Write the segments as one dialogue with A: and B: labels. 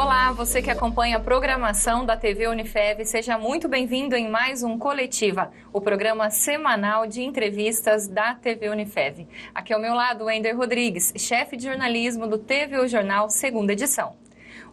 A: Olá, você que acompanha a programação da TV Unifev, seja muito bem-vindo em mais um Coletiva, o programa semanal de entrevistas da TV Unifev. Aqui ao meu lado, Wender Rodrigues, chefe de jornalismo do TV Jornal, segunda edição.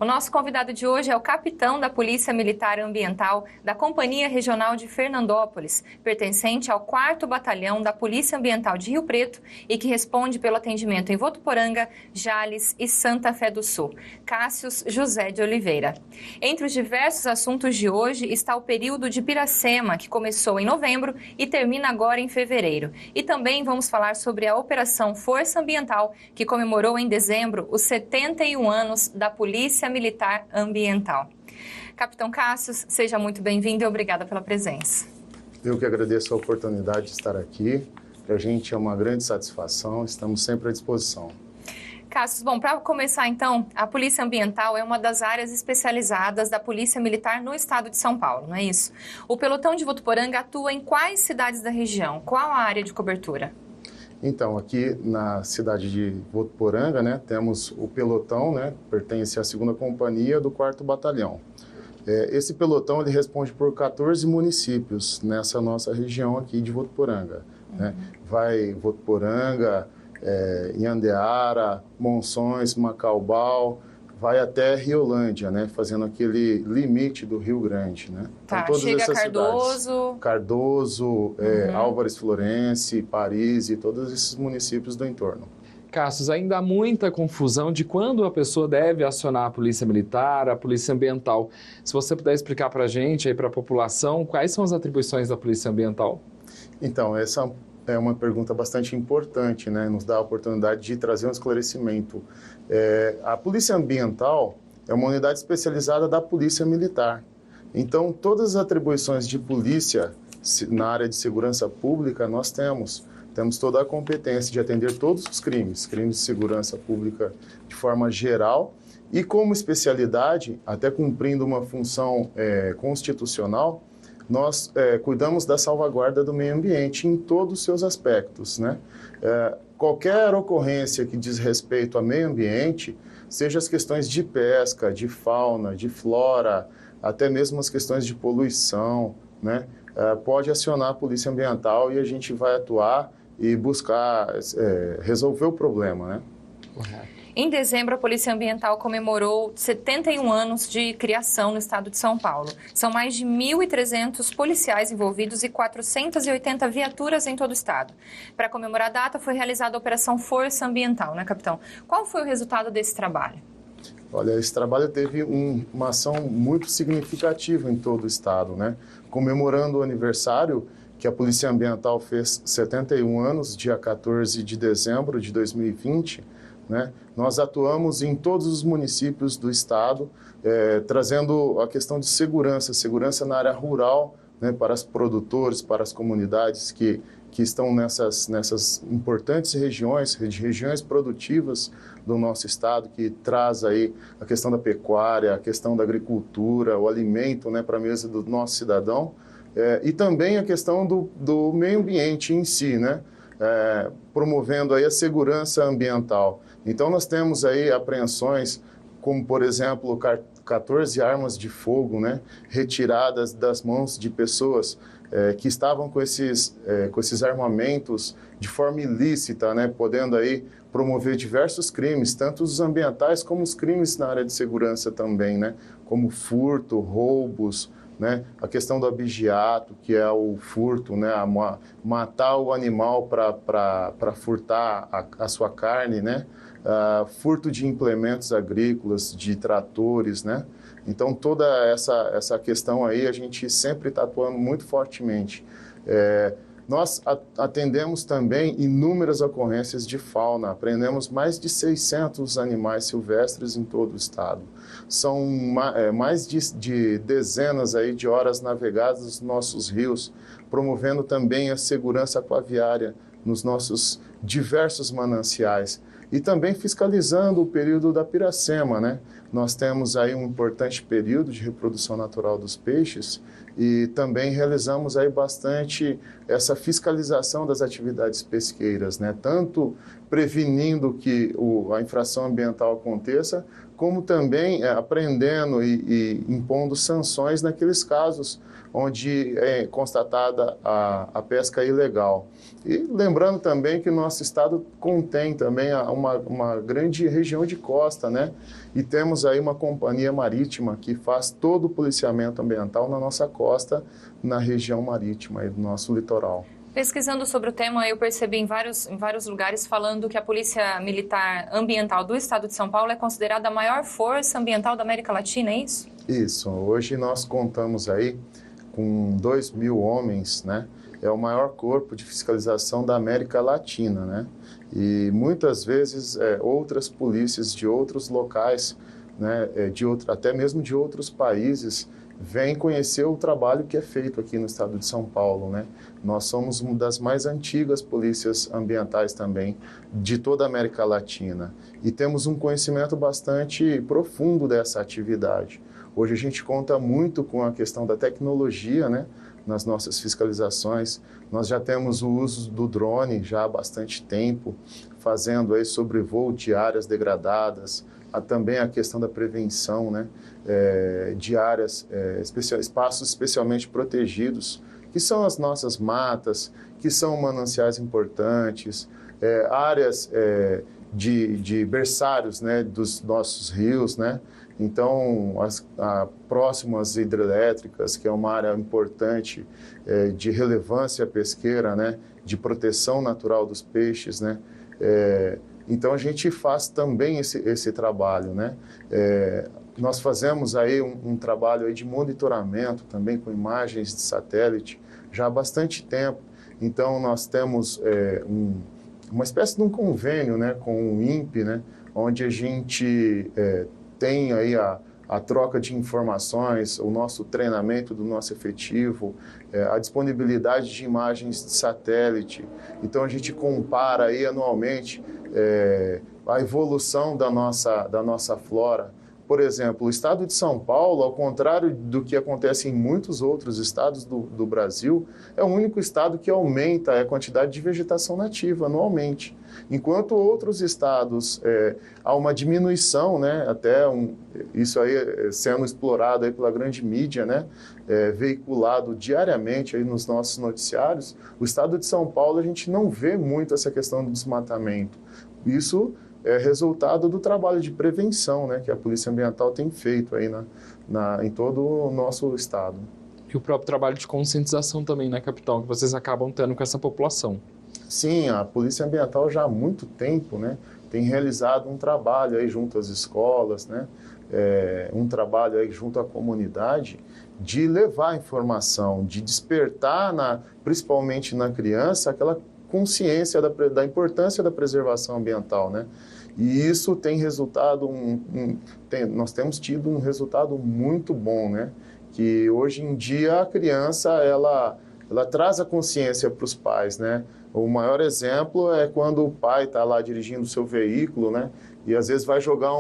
A: O nosso convidado de hoje é o capitão da Polícia Militar Ambiental da Companhia Regional de Fernandópolis, pertencente ao 4º Batalhão da Polícia Ambiental de Rio Preto e que responde pelo atendimento em Votuporanga, Jales e Santa Fé do Sul, Cássius José de Oliveira. Entre os diversos assuntos de hoje está o período de Piracema, que começou em novembro e termina agora em fevereiro. E também vamos falar sobre a Operação Força Ambiental, que comemorou em dezembro os 71 anos da Polícia Militar Ambiental. Capitão Cássius, seja muito bem-vindo e obrigada pela presença.
B: Eu que agradeço a oportunidade de estar aqui. Para a gente é uma grande satisfação, estamos sempre à disposição.
A: Cássius, bom, para começar então, a Polícia Ambiental é uma das áreas especializadas da Polícia Militar no estado de São Paulo, não é isso? O pelotão de Votuporanga atua em quais cidades da região? Qual a área de cobertura?
B: Então, aqui na cidade de Votuporanga, né, temos o pelotão, né, pertence à 2ª Companhia do 4º Batalhão. Esse pelotão ele responde por 14 municípios nessa nossa região aqui de Votuporanga. Né? Vai Votuporanga, Inhandeara, Monções, Macaubal, vai até Riolândia, né, fazendo aquele limite do Rio Grande, né?
A: Tá,
B: então, todas
A: chega
B: essas
A: Cardoso...
B: cidades, Cardoso, Álvares Florense, Paris e todos esses municípios do entorno.
C: Cássius, ainda há muita confusão de quando a pessoa deve acionar a Polícia Militar, a Polícia Ambiental. Se você puder explicar para a gente, para a população, quais são as atribuições da Polícia Ambiental?
B: Então, essa é uma pergunta bastante importante, né? Nos dá a oportunidade de trazer um esclarecimento. A Polícia Ambiental é uma unidade especializada da Polícia Militar. Então, todas as atribuições de polícia na área de segurança pública nós temos. Temos toda a competência de atender todos os crimes de segurança pública de forma geral e como especialidade, até cumprindo uma função constitucional, nós cuidamos da salvaguarda do meio ambiente em todos os seus aspectos, né? Qualquer ocorrência que diz respeito ao meio ambiente, seja as questões de pesca, de fauna, de flora, até mesmo as questões de poluição, né? Pode acionar a Polícia Ambiental e a gente vai atuar e buscar resolver o problema, né?
C: Correto.
A: Em dezembro, a Polícia Ambiental comemorou 71 anos de criação no estado de São Paulo. São mais de 1.300 policiais envolvidos e 480 viaturas em todo o estado. Para comemorar a data, foi realizada a Operação Força Ambiental, né, capitão? Qual foi o resultado desse trabalho?
B: Olha, esse trabalho teve uma ação muito significativa em todo o estado, né? Comemorando o aniversário que a Polícia Ambiental fez 71 anos, dia 14 de dezembro de 2020, né? Nós atuamos em todos os municípios do estado, trazendo a questão de segurança na área rural, né, para os produtores, para as comunidades que estão nessas importantes regiões produtivas do nosso estado, que traz aí a questão da pecuária, a questão da agricultura, o alimento, né, para a mesa do nosso cidadão, e também a questão do meio ambiente em si, né, promovendo aí a segurança ambiental. Então, nós temos aí apreensões, como, por exemplo, 14 armas de fogo, né, retiradas das mãos de pessoas que estavam com esses armamentos de forma ilícita, né, podendo aí promover diversos crimes, tanto os ambientais como os crimes na área de segurança também, né, como furto, roubos, né, a questão do abigeato, que é o furto, né, matar o animal para furtar a sua carne, né, furto de implementos agrícolas, de tratores, né. Então, toda essa questão aí, a gente sempre está atuando muito fortemente. Nós atendemos também inúmeras ocorrências de fauna, apreendemos mais de 600 animais silvestres em todo o estado. São mais de dezenas aí de horas navegadas nos nossos rios, promovendo também a segurança aquaviária nos nossos diversos mananciais. E também fiscalizando o período da Piracema, né? Nós temos aí um importante período de reprodução natural dos peixes E também realizamos aí bastante essa fiscalização das atividades pesqueiras, né? Tanto prevenindo que a infração ambiental aconteça, como também aprendendo e impondo sanções naqueles casos onde é constatada a pesca ilegal. E lembrando também que o nosso estado contém também uma grande região de costa, né? E temos aí uma companhia marítima que faz todo o policiamento ambiental na nossa costa, na região marítima aí do nosso litoral.
A: Pesquisando sobre o tema, eu percebi em vários lugares falando que a Polícia Militar Ambiental do Estado de São Paulo é considerada a maior força ambiental da América Latina, é isso?
B: Isso. Hoje nós contamos aí com 2.000 homens, né? É o maior corpo de fiscalização da América Latina, né? E muitas vezes outras polícias de outros locais, né? Até mesmo de outros países, vêm conhecer o trabalho que é feito aqui no estado de São Paulo, né? Nós somos uma das mais antigas polícias ambientais também de toda a América Latina e temos um conhecimento bastante profundo dessa atividade. Hoje a gente conta muito com a questão da tecnologia, né? Nas nossas fiscalizações. Nós já temos o uso do drone já há bastante tempo, fazendo aí sobrevoo de áreas degradadas, também a questão da prevenção, né, de áreas, espaços especialmente protegidos, que são as nossas matas, que são mananciais importantes, áreas de berçários, né, dos nossos rios, né. Então, próximo às hidrelétricas, que é uma área importante de relevância pesqueira, né, de proteção natural dos peixes, né. Então, a gente faz também esse trabalho, né. Nós fazemos aí um trabalho aí de monitoramento também com imagens de satélite já há bastante tempo. Então, nós temos uma espécie de um convênio, né, com o INPE, né, onde a gente tem aí a troca de informações, o nosso treinamento do nosso efetivo, a disponibilidade de imagens de satélite. Então, a gente compara aí anualmente a evolução da nossa flora. Por exemplo, o estado de São Paulo, ao contrário do que acontece em muitos outros estados do Brasil, é o único estado que aumenta a quantidade de vegetação nativa anualmente. Enquanto outros estados há uma diminuição, né, isso aí sendo explorado aí pela grande mídia, né, veiculado diariamente aí nos nossos noticiários, o estado de São Paulo a gente não vê muito essa questão do desmatamento. Isso é resultado do trabalho de prevenção, né, que a Polícia Ambiental tem feito aí em todo o nosso estado.
C: E o próprio trabalho de conscientização também na capital, que vocês acabam tendo com essa população.
B: Sim, a Polícia Ambiental já há muito tempo, né, tem realizado um trabalho aí junto às escolas, né, um trabalho aí junto à comunidade de levar informação, de despertar, principalmente na criança, aquela consciência da importância da preservação ambiental, né? E isso tem resultado, nós temos tido um resultado muito bom, né? Que hoje em dia a criança, ela traz a consciência para os pais, né? O maior exemplo é quando o pai está lá dirigindo o seu veículo, né? E às vezes vai jogar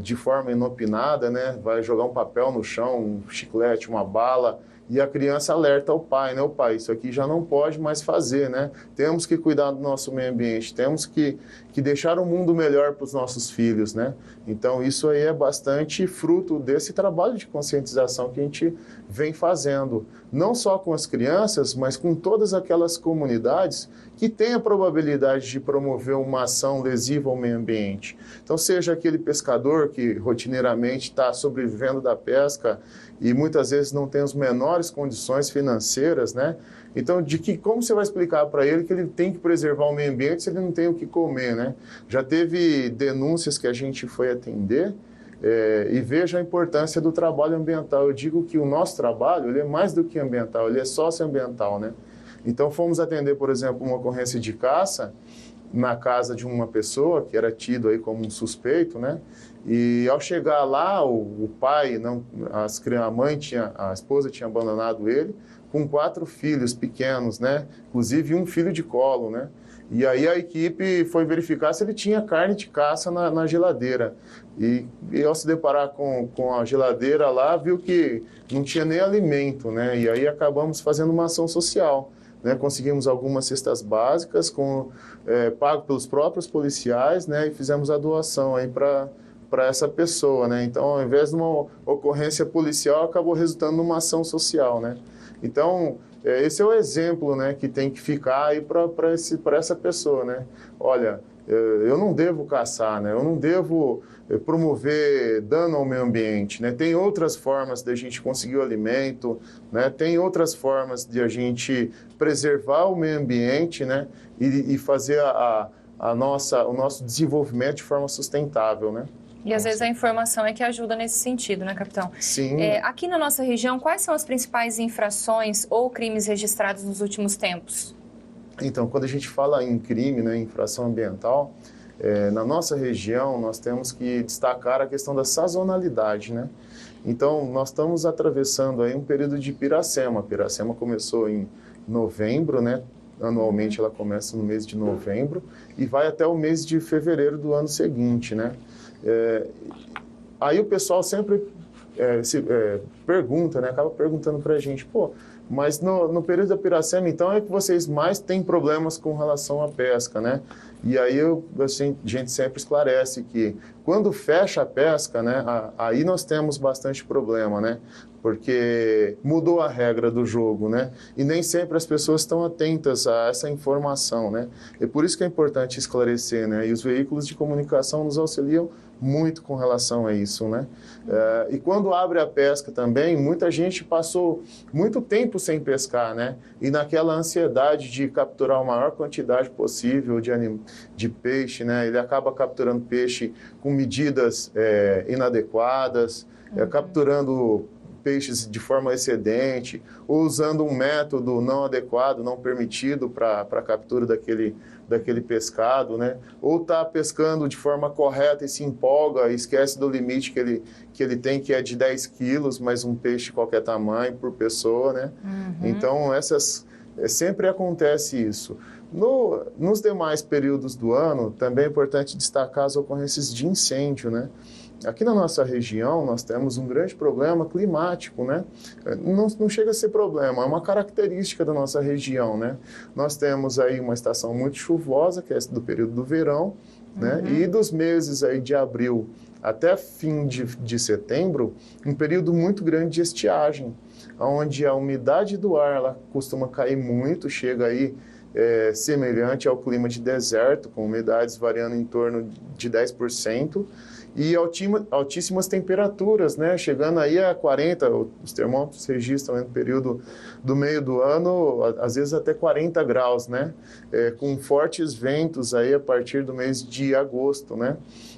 B: de forma inopinada, né? Vai jogar um papel no chão, um chiclete, uma bala, e a criança alerta o pai, né? O pai, isso aqui já não pode mais fazer, né? Temos que cuidar do nosso meio ambiente, temos que deixar um mundo melhor para os nossos filhos, né? Então, isso aí é bastante fruto desse trabalho de conscientização que a gente vem fazendo, não só com as crianças, mas com todas aquelas comunidades que têm a probabilidade de promover uma ação lesiva ao meio ambiente. Então, seja aquele pescador que rotineiramente está sobrevivendo da pesca e muitas vezes não tem as menores condições financeiras, né? Então, como você vai explicar para ele que ele tem que preservar o meio ambiente se ele não tem o que comer, né? Já teve denúncias que a gente foi atender e veja a importância do trabalho ambiental. Eu digo que o nosso trabalho ele é mais do que ambiental, ele é socioambiental, né? Então, fomos atender, por exemplo, uma ocorrência de caça na casa de uma pessoa que era tido aí como um suspeito, né? E ao chegar lá, o pai, a esposa tinha abandonado ele com 4 filhos pequenos, né? Inclusive um filho de colo, né? E aí a equipe foi verificar se ele tinha carne de caça na geladeira. E ao se deparar com a geladeira lá, viu que não tinha nem alimento, né? E aí acabamos fazendo uma ação social, né? Conseguimos algumas cestas básicas, pago pelos próprios policiais, né? E fizemos a doação aí para essa pessoa, né? Então, ao invés de uma ocorrência policial, acabou resultando numa ação social, né? Então, esse é o exemplo, né, que tem que ficar aí para essa pessoa, né? Olha, eu não devo caçar, né? Eu não devo promover dano ao meio ambiente, né? Tem outras formas de a gente conseguir o alimento, né? Tem outras formas de a gente preservar o meio ambiente, né? E fazer o nosso desenvolvimento de forma sustentável, né?
A: E às vezes a informação é que ajuda nesse sentido, né, capitão?
B: Sim.
A: Aqui na nossa região, quais são as principais infrações ou crimes registrados nos últimos tempos?
B: Então, quando a gente fala em crime, né, infração ambiental, na nossa região nós temos que destacar a questão da sazonalidade, né? Então, nós estamos atravessando aí um período de piracema. A piracema começou em novembro, né? Anualmente ela começa no mês de novembro e vai até o mês de fevereiro do ano seguinte, né? Aí o pessoal sempre pergunta, né? Acaba perguntando para a gente, pô, mas no período da piracema, então, é que vocês mais têm problemas com relação à pesca, né? E aí a gente sempre esclarece que quando fecha a pesca, né, aí nós temos bastante problema, né? Porque mudou a regra do jogo, né? E nem sempre as pessoas estão atentas a essa informação, né? E por isso que é importante esclarecer, né? E os veículos de comunicação nos auxiliam muito com relação a isso, né? E quando abre a pesca também, muita gente passou muito tempo sem pescar, né? E naquela ansiedade de capturar a maior quantidade possível de peixe, né? Ele acaba capturando peixe com medidas inadequadas, capturando peixes de forma excedente, ou usando um método não adequado, não permitido para a captura daquele pescado, né? Ou está pescando de forma correta e se empolga e esquece do limite que ele tem, que é de 10 quilos, mas um peixe de qualquer tamanho por pessoa, né? Então, sempre acontece isso. Nos demais períodos do ano, também é importante destacar as ocorrências de incêndio, né? Aqui na nossa região, nós temos um grande problema climático, né? Não chega a ser problema, é uma característica da nossa região, né? Nós temos aí uma estação muito chuvosa, que é do período do verão, né? E dos meses aí de abril até fim de setembro, um período muito grande de estiagem, onde a umidade do ar ela costuma cair muito, chega aí semelhante ao clima de deserto, com umidades variando em torno de 10%, e altíssimas temperaturas, né? Chegando aí a 40, os termômetros registram no período do meio do ano, às vezes até 40 graus, né? Com fortes ventos aí a partir do mês de agosto, né?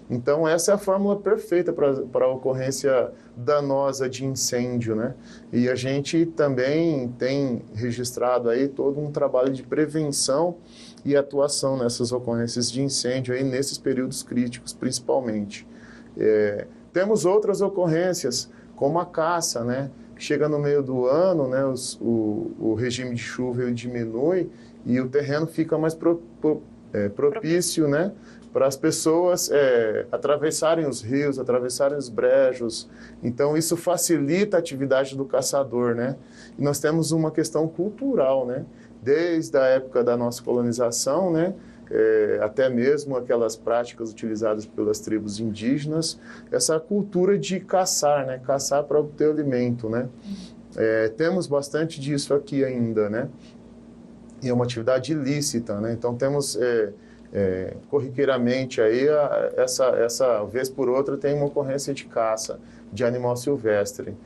B: Então, essa é a fórmula perfeita para a ocorrência danosa de incêndio, né? E a gente também tem registrado aí todo um trabalho de prevenção e atuação nessas ocorrências de incêndio aí nesses períodos críticos, principalmente. Temos outras ocorrências, como a caça, né? Chega no meio do ano, né? O regime de chuva ele diminui e o terreno fica mais propício, né? Para as pessoas atravessarem os rios, atravessarem os brejos. Então, isso facilita a atividade do caçador, né? E nós temos uma questão cultural, né? Desde a época da nossa colonização, né? Até mesmo aquelas práticas utilizadas pelas tribos indígenas, essa cultura de caçar, né? Caçar para obter alimento, né? Temos bastante disso aqui ainda, né? E é uma atividade ilícita, né? Então, temos... corriqueiramente aí essa vez por outra tem uma ocorrência de caça de animal silvestre,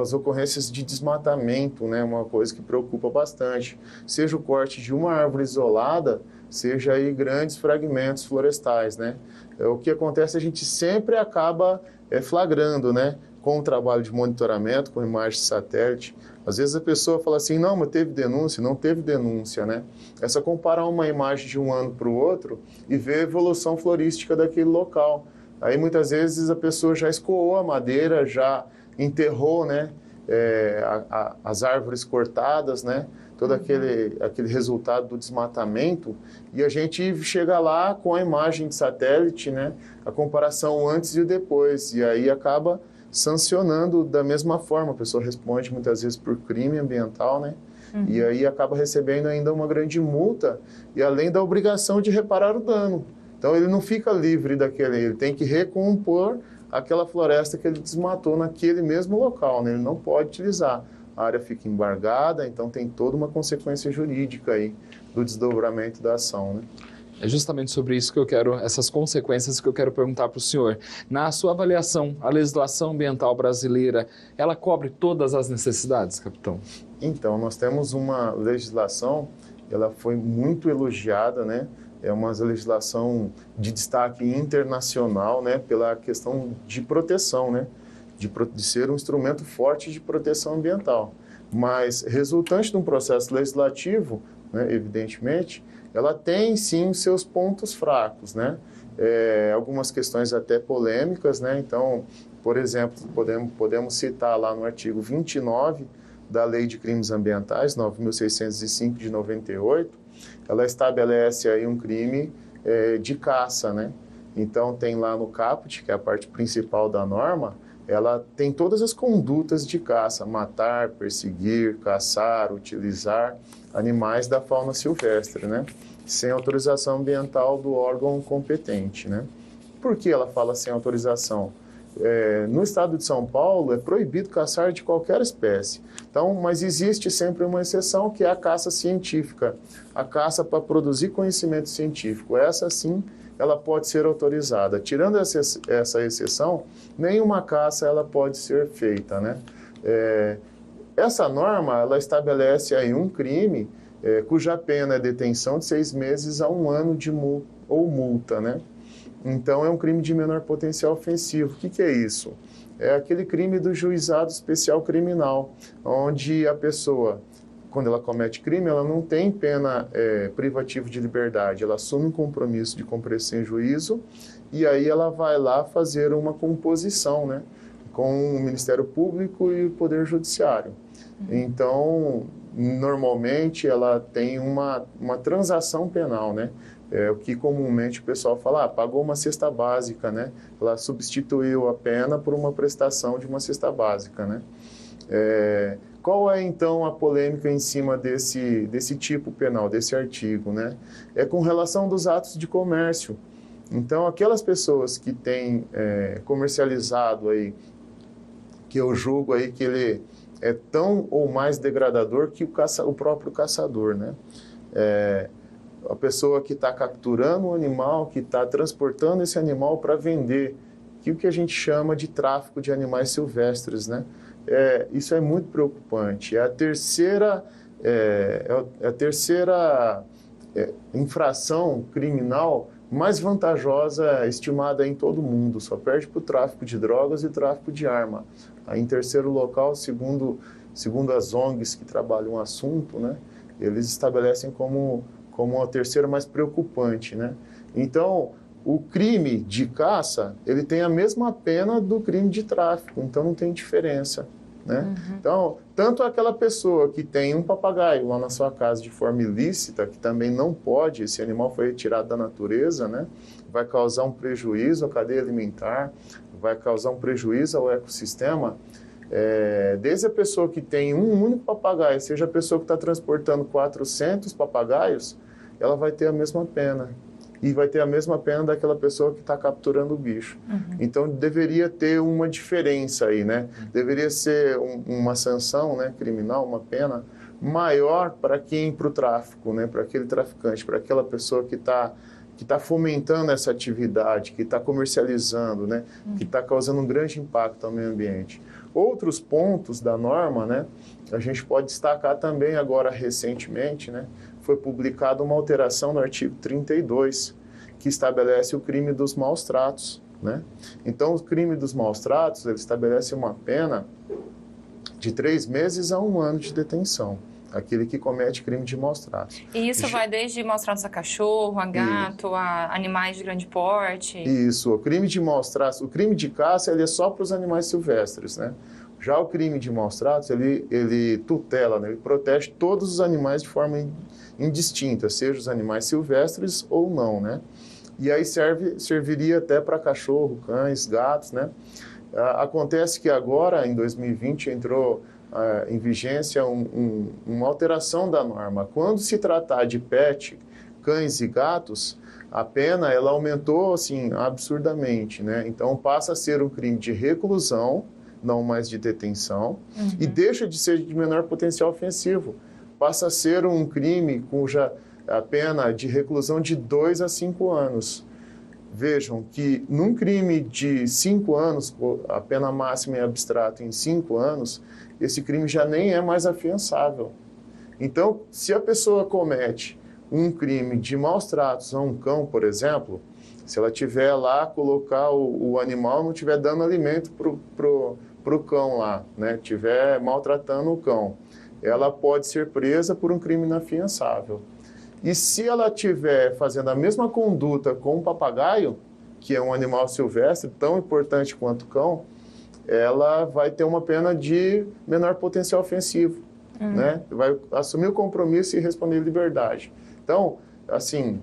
B: as ocorrências de desmatamento, né, uma coisa que preocupa bastante, seja o corte de uma árvore isolada, seja aí grandes fragmentos florestais, né? O que acontece, a gente sempre acaba flagrando, né, com o trabalho de monitoramento, com imagens de satélite. Às vezes a pessoa fala assim, não, mas teve denúncia, não teve denúncia, né? É só comparar uma imagem de um ano para o outro e ver a evolução florística daquele local. Aí muitas vezes a pessoa já escoou a madeira, já enterrou, né, as árvores cortadas, né? todo aquele resultado do desmatamento, e a gente chega lá com a imagem de satélite, né, a comparação antes e depois, e aí acaba sancionando da mesma forma. A pessoa responde muitas vezes por crime ambiental, né, e aí acaba recebendo ainda uma grande multa, e além da obrigação de reparar o dano. Então ele não fica livre ele tem que recompor aquela floresta que ele desmatou naquele mesmo local, né, ele não pode utilizar. A área fica embargada, então tem toda uma consequência jurídica aí do desdobramento da ação, né?
C: É justamente sobre isso que eu quero, essas consequências que eu quero perguntar para o senhor. Na sua avaliação, a legislação ambiental brasileira, ela cobre todas as necessidades, capitão?
B: Então, nós temos uma legislação, ela foi muito elogiada, né? É uma legislação de destaque internacional, né? Pela questão de proteção, né? De ser um instrumento forte de proteção ambiental. Mas, resultante de um processo legislativo, né, evidentemente, ela tem, sim, seus pontos fracos, né? Algumas questões até polêmicas, né? Então, por exemplo, podemos citar lá no artigo 29 da Lei de Crimes Ambientais, 9.605 de 98, ela estabelece aí um crime de caça, né? Então, tem lá no caput, que é a parte principal da norma, ela tem todas as condutas de caça: matar, perseguir, caçar, utilizar animais da fauna silvestre, né? Sem autorização ambiental do órgão competente, né? Por que ela fala sem autorização? No estado de São Paulo é proibido caçar de qualquer espécie. Então, mas existe sempre uma exceção, que é a caça científica, a caça para produzir conhecimento científico. Essa sim, ela pode ser autorizada. Tirando essa exceção, nenhuma caça ela pode ser feita, né? Essa norma, ela estabelece aí um crime cuja pena é detenção de 6 meses a 1 ano de multa, né? Então, é um crime de menor potencial ofensivo. O que é isso? É aquele crime do juizado especial criminal, onde a pessoa, quando ela comete crime, ela não tem pena privativa de liberdade, ela assume um compromisso de comparecer em juízo, e aí ela vai lá fazer uma composição, né, com o Ministério Público e o Poder Judiciário. Então, normalmente, ela tem uma transação penal, né? O que comumente o pessoal fala, pagou uma cesta básica, né? Ela substituiu a pena por uma prestação de uma cesta básica, né? Qual é, então, a polêmica em cima desse tipo penal, desse artigo, né? É com relação dos atos de comércio. Então, aquelas pessoas que têm comercializado aí, que eu julgo aí que ele é tão ou mais degradador que o próprio caçador, né? A pessoa que está capturando o animal, que está transportando esse animal para vender, que é o que a gente chama de tráfico de animais silvestres, né? Isso é muito preocupante. É a terceira infração criminal mais vantajosa estimada em todo o mundo. Só perde para o tráfico de drogas e tráfico de arma. Aí, em terceiro local, segundo as ONGs que trabalham o assunto, né, eles estabelecem como a terceira mais preocupante, né? Então, o crime de caça, ele tem a mesma pena do crime de tráfico, então não tem diferença, né? Então, tanto aquela pessoa que tem um papagaio lá na sua casa de forma ilícita, que também não pode, esse animal foi retirado da natureza, né? Vai causar um prejuízo à cadeia alimentar, vai causar um prejuízo ao ecossistema. Desde a pessoa que tem um único papagaio, seja a pessoa que está transportando 400 papagaios, ela vai ter a mesma pena. E vai ter a mesma pena daquela pessoa que está capturando o bicho. Então, deveria ter uma diferença aí, né? Deveria ser uma sanção, né, criminal, uma pena maior para o tráfico, né? Para aquele traficante, para aquela pessoa que está fomentando essa atividade, que está comercializando, né? Que está causando um grande impacto ao meio ambiente. Outros pontos da norma, né? A gente pode destacar também agora recentemente, né? Foi publicada uma alteração no artigo 32, que estabelece o crime dos maus tratos, né? Então, o crime dos maus tratos, ele estabelece uma pena de 3 meses a 1 ano de detenção, aquele que comete crime de maus tratos.
A: E isso vai desde maus tratos a cachorro, a gato, a animais de grande porte?
B: Isso, o crime de maus tratos, o crime de caça, ele é só para os animais silvestres, né? Já o crime de maus-tratos, ele tutela, né? Ele protege todos os animais de forma indistinta, seja os animais silvestres ou não, né? E aí serviria até para cachorro, cães, gatos, né? Acontece que agora, em 2020, entrou em vigência uma alteração da norma. Quando se tratar de pet, cães e gatos, a pena ela aumentou assim, absurdamente, né? Então passa a ser um crime de reclusão, não mais de detenção, e deixa de ser de menor potencial ofensivo. Passa a ser um crime cuja a pena de reclusão de 2 a 5 anos. Vejam que num crime de 5 anos, a pena máxima é abstrata em 5 anos, esse crime já nem é mais afiançável. Então, se a pessoa comete um crime de maus tratos a um cão, por exemplo, se ela tiver lá, colocar o animal, não estiver dando alimento para o cão lá, né? Estiver maltratando o cão, ela pode ser presa por um crime inafiançável. E se ela estiver fazendo a mesma conduta com o papagaio, que é um animal silvestre tão importante quanto o cão, ela vai ter uma pena de menor potencial ofensivo, né? Vai assumir o compromisso e responder em liberdade. Então, assim,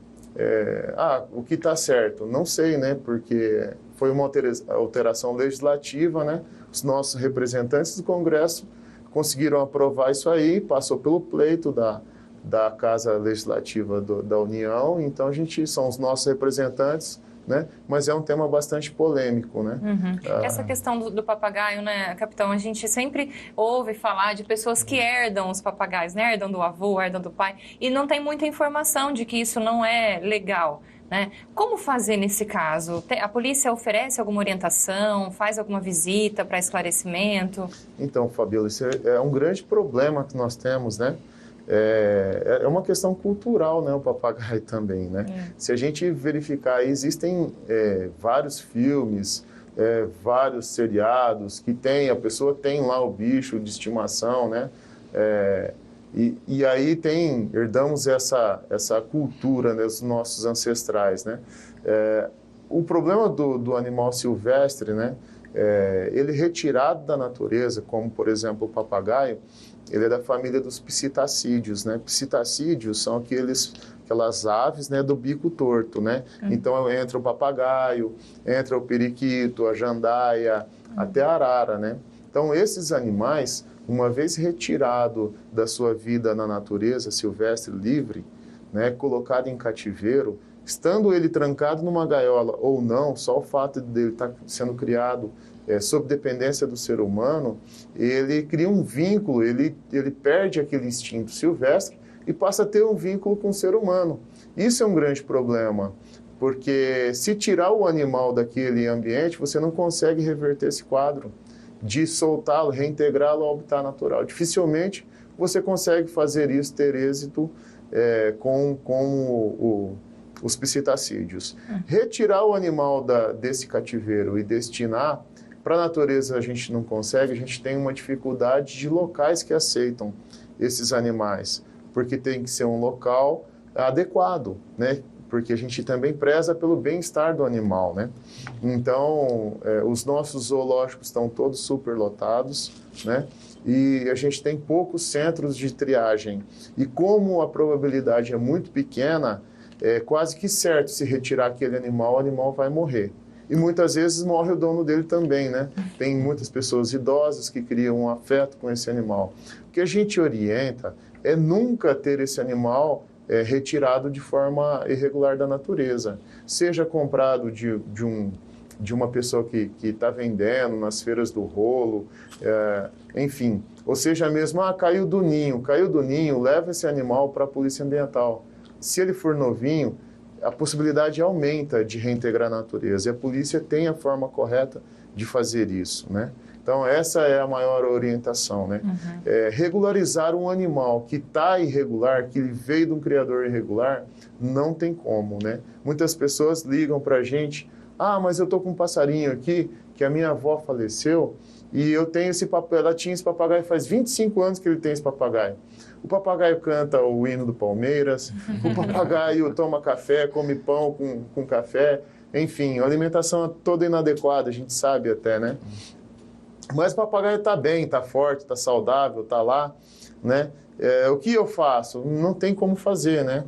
B: o que está certo? Não sei, né? Porque foi uma alteração legislativa, né? Os nossos representantes do Congresso conseguiram aprovar isso aí, passou pelo pleito da Casa Legislativa da União, então são os nossos representantes, né? Mas é um tema bastante polêmico, né?
A: Essa questão do papagaio, né, capitão, a gente sempre ouve falar de pessoas que herdam os papagaios, né? Herdam do avô, herdam do pai, e não tem muita informação de que isso não é legal, né? Como fazer nesse caso? A polícia oferece alguma orientação, faz alguma visita para esclarecimento?
B: Então, Fabíola, isso é um grande problema que nós temos, né? É uma questão cultural, né, o papagaio também, né? Se a gente verificar, existem vários filmes, vários seriados que a pessoa tem lá o bicho de estimação, né? E aí herdamos essa cultura, né, dos nossos ancestrais, né? O problema do animal silvestre, né? Ele retirado da natureza, como por exemplo o papagaio, ele é da família dos psitacídeos, né? Psitacídeos são aquelas aves, né, do bico torto, né? Então entra o papagaio, entra o periquito, a jandaia, até a arara, né? Então esses animais, uma vez retirado da sua vida na natureza silvestre livre, né, colocado em cativeiro, estando ele trancado numa gaiola ou não, só o fato dele estar sendo criado sob dependência do ser humano, ele cria um vínculo, ele perde aquele instinto silvestre e passa a ter um vínculo com o ser humano. Isso é um grande problema, porque se tirar o animal daquele ambiente, você não consegue reverter esse quadro de soltá-lo, reintegrá-lo ao habitat natural. Dificilmente você consegue fazer isso, ter êxito com os psitacídeos. Retirar o animal desse cativeiro e destinar para a natureza, a gente não consegue, a gente tem uma dificuldade de locais que aceitam esses animais, porque tem que ser um local adequado, né? Porque a gente também preza pelo bem-estar do animal, né? Então, os nossos zoológicos estão todos superlotados, né? E a gente tem poucos centros de triagem. E como a probabilidade é muito pequena, é quase que certo, se retirar aquele animal, o animal vai morrer. E muitas vezes morre o dono dele também, né? Tem muitas pessoas idosas que criam um afeto com esse animal. O que a gente orienta é nunca ter esse animal retirado de forma irregular da natureza. Seja comprado de uma pessoa que está vendendo nas feiras do rolo, enfim. Ou seja mesmo, caiu do ninho, leva esse animal para a polícia ambiental. Se ele for novinho, a possibilidade aumenta de reintegrar a natureza. E a polícia tem a forma correta de fazer isso, né? Então, essa é a maior orientação, né? Regularizar um animal que está irregular, que veio de um criador irregular, não tem como, né? Muitas pessoas ligam para a gente, mas eu estou com um passarinho aqui, que a minha avó faleceu, e eu tenho ela tinha esse papagaio, faz 25 anos que ele tem esse papagaio. O papagaio canta o hino do Palmeiras, o papagaio toma café, come pão com café, enfim, a alimentação é toda inadequada, a gente sabe até, né? Mas o papagaio está bem, está forte, está saudável, está lá, né? O que eu faço? Não tem como fazer, né?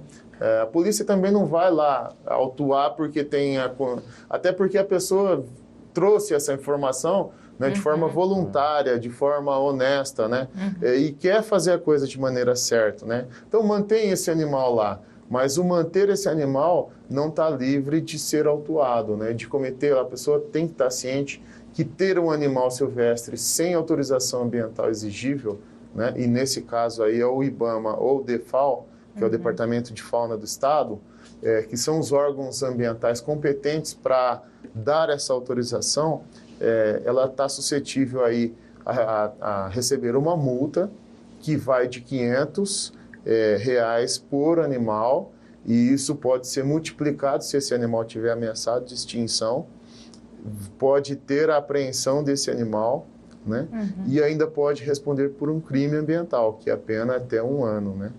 B: A polícia também não vai lá autuar porque até porque a pessoa trouxe essa informação, né, de forma voluntária, de forma honesta, né? E quer fazer a coisa de maneira certa, né? Então mantém esse animal lá. Mas o manter esse animal não está livre de ser autuado, né? De cometer, a pessoa tem que estar ciente que ter um animal silvestre sem autorização ambiental exigível, né? E nesse caso aí é o IBAMA ou o DEFAL, que é o Departamento de Fauna do Estado, que são os órgãos ambientais competentes para dar essa autorização, ela está suscetível aí a receber uma multa que vai de R$500 por animal, e isso pode ser multiplicado se esse animal estiver ameaçado de extinção, pode ter a apreensão desse animal, né? E ainda pode responder por um crime ambiental, que é a pena até 1 ano, né?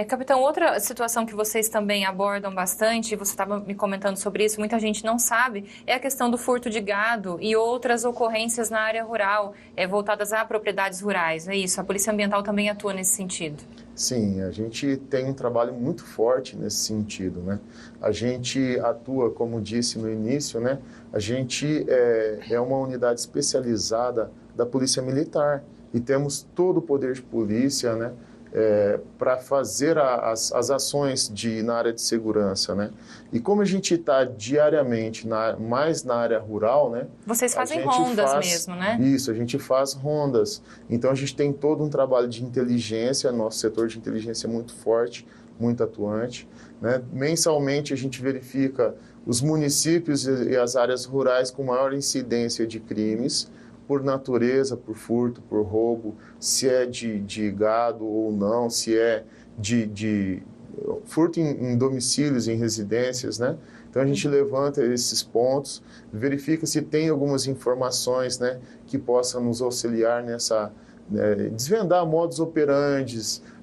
A: Capitão, outra situação que vocês também abordam bastante, você estava me comentando sobre isso, muita gente não sabe, é a questão do furto de gado e outras ocorrências na área rural, voltadas a propriedades rurais, é isso? A Polícia Ambiental também atua nesse sentido?
B: Sim, a gente tem um trabalho muito forte nesse sentido, né? A gente atua, como disse no início, né? A gente é uma unidade especializada da Polícia Militar e temos todo o poder de polícia, né? Para fazer as ações na área de segurança, né? E como a gente está diariamente mais na área rural, né?
A: Vocês fazem rondas mesmo, né?
B: Isso, a gente faz rondas. Então a gente tem todo um trabalho de inteligência, nosso setor de inteligência é muito forte, muito atuante, né? Mensalmente a gente verifica os municípios e as áreas rurais com maior incidência de crimes, por natureza, por furto, por roubo, se é de gado ou não, se é de furto em domicílios, em residências, né? Então a gente levanta esses pontos, verifica se tem algumas informações, né, que possam nos auxiliar nessa, desvendar modus operandi,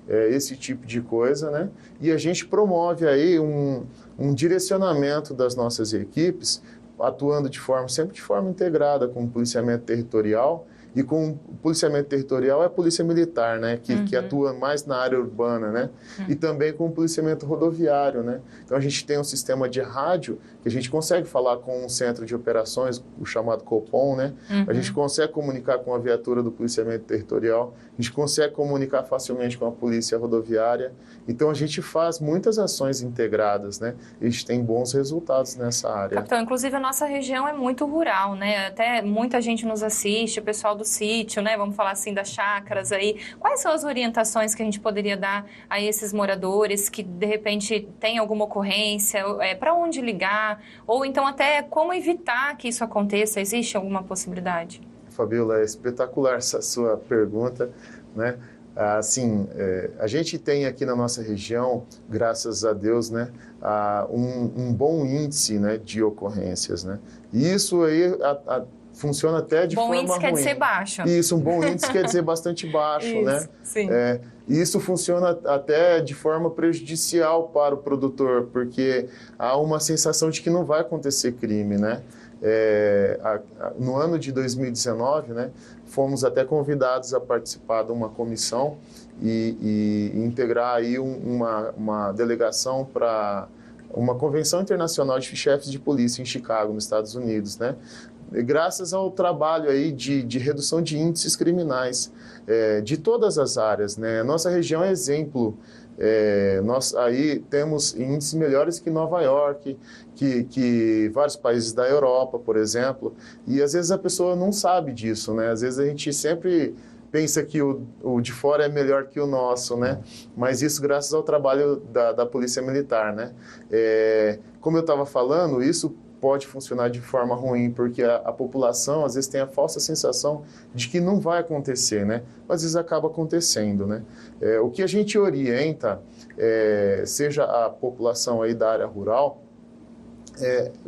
B: esse tipo de coisa, né? E a gente promove aí um direcionamento das nossas equipes, atuando sempre de forma integrada com o policiamento territorial, e com o policiamento territorial é a polícia militar, né, que atua mais na área urbana, né, e também com o policiamento rodoviário, né. Então a gente tem um sistema de rádio que a gente consegue falar com um centro de operações, o chamado Copom, né, a gente consegue comunicar com a viatura do policiamento territorial, a gente consegue comunicar facilmente com a polícia rodoviária. Então a gente faz muitas ações integradas, né, e a gente tem bons resultados nessa área.
A: Capitão, inclusive a nossa região é muito rural, né, até muita gente nos assiste, o pessoal do sítio, né? Vamos falar assim das chácaras aí. Quais são as orientações que a gente poderia dar a esses moradores que de repente tem alguma ocorrência, para onde ligar, ou então até como evitar que isso aconteça? Existe alguma possibilidade?
B: Fabiola, é espetacular essa sua pergunta, né? Assim, a gente tem aqui na nossa região, graças a Deus, né, um bom índice, né, de ocorrências, né? E isso aí funciona até de forma ruim. Bom índice
A: quer dizer baixo.
B: Isso, um bom índice quer dizer bastante baixo, isso, né?
A: Sim.
B: E isso funciona até de forma prejudicial para o produtor, porque há uma sensação de que não vai acontecer crime, né? No ano de 2019, né, fomos até convidados a participar de uma comissão e integrar aí uma delegação para uma convenção internacional de chefes de polícia em Chicago, nos Estados Unidos, né? Graças ao trabalho aí de redução de índices criminais de todas as áreas, né? Nossa região é exemplo. Nós aí temos índices melhores que Nova York, que vários países da Europa, por exemplo, e às vezes a pessoa não sabe disso, né? Às vezes a gente sempre pensa que o de fora é melhor que o nosso, né? Mas isso graças ao trabalho da Polícia Militar, né? Como eu estava falando, isso pode funcionar de forma ruim, porque a população às vezes tem a falsa sensação de que não vai acontecer, né? Mas às vezes acaba acontecendo, né? O que a gente orienta, seja a população aí da área rural,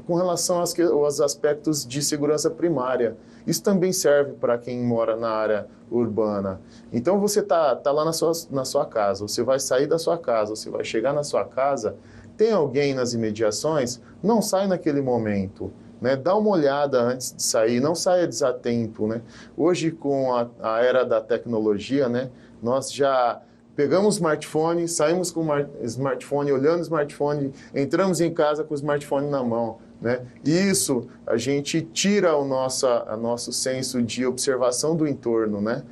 B: com relação aos aspectos de segurança primária. Isso também serve para quem mora na área urbana. Então você tá lá na sua casa, você vai sair da sua casa, você vai chegar na sua casa, tem alguém nas imediações, não sai naquele momento, né? Dá uma olhada antes de sair, não saia desatento, né? Hoje, com a era da tecnologia, né? Nós já pegamos o smartphone, saímos com o smartphone, olhando o smartphone, entramos em casa com o smartphone na mão, né? Isso, a gente tira o nosso senso de observação do entorno, né?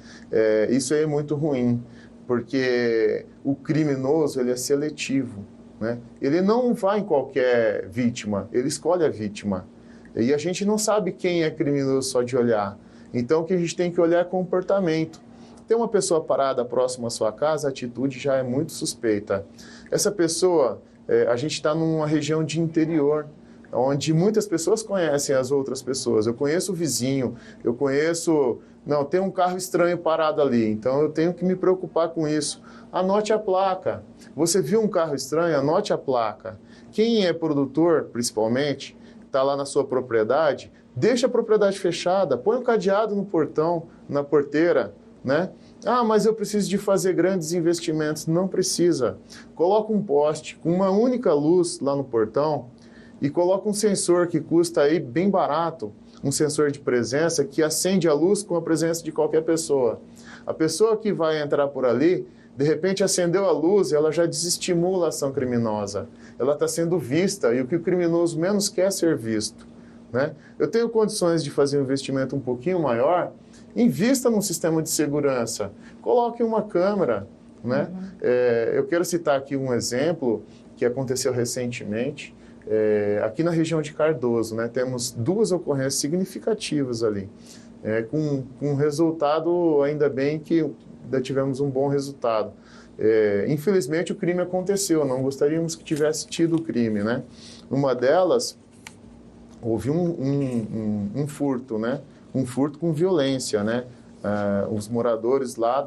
B: Isso aí é muito ruim, porque o criminoso, ele é seletivo, né? Ele não vai em qualquer vítima, ele escolhe a vítima. E a gente não sabe quem é criminoso só de olhar. Então, o que a gente tem que olhar é comportamento. Tem uma pessoa parada próxima à sua casa, a atitude já é muito suspeita. Essa pessoa, a gente está numa região de interior, onde muitas pessoas conhecem as outras pessoas. Eu conheço o vizinho, eu conheço... Não, tem um carro estranho parado ali, então eu tenho que me preocupar com isso. Anote a placa. Você viu um carro estranho? Anote a placa. Quem é produtor, principalmente, está lá na sua propriedade, deixa a propriedade fechada, põe um cadeado no portão, na porteira, né? Ah, mas eu preciso de fazer grandes investimentos. Não precisa. Coloca um poste com uma única luz lá no portão e coloca um sensor que custa aí bem barato, um sensor de presença que acende a luz com a presença de qualquer pessoa. A pessoa que vai entrar por ali, de repente acendeu a luz, ela já desestimula a ação criminosa. Ela está sendo vista e o que o criminoso menos quer é ser visto, né? Eu tenho condições de fazer um investimento um pouquinho maior, invista num sistema de segurança, coloque uma câmera, né? Eu quero citar aqui um exemplo que aconteceu recentemente, aqui na região de Cardoso, né? Temos 2 ocorrências significativas ali, com resultado, ainda bem que ainda tivemos um bom resultado. Infelizmente o crime aconteceu, não gostaríamos que tivesse tido o crime, né? Uma delas, houve um furto, né? Um furto com violência, né? Os moradores lá,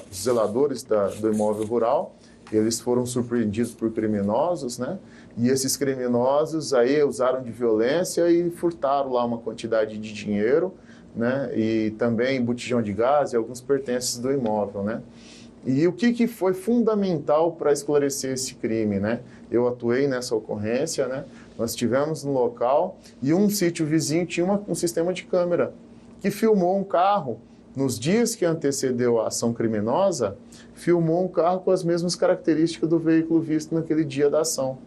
B: os zeladores do imóvel rural, eles foram surpreendidos por criminosos, né? E esses criminosos aí usaram de violência e furtaram lá uma quantidade de dinheiro, né? E também botijão de gás e alguns pertences do imóvel, né? E o que foi fundamental para esclarecer esse crime, né? Eu atuei nessa ocorrência, né? Nós estivemos no local e um sítio vizinho tinha um sistema de câmera que filmou um carro. Nos dias que antecedeu a ação criminosa, filmou um carro com as mesmas características do veículo visto naquele dia da ação,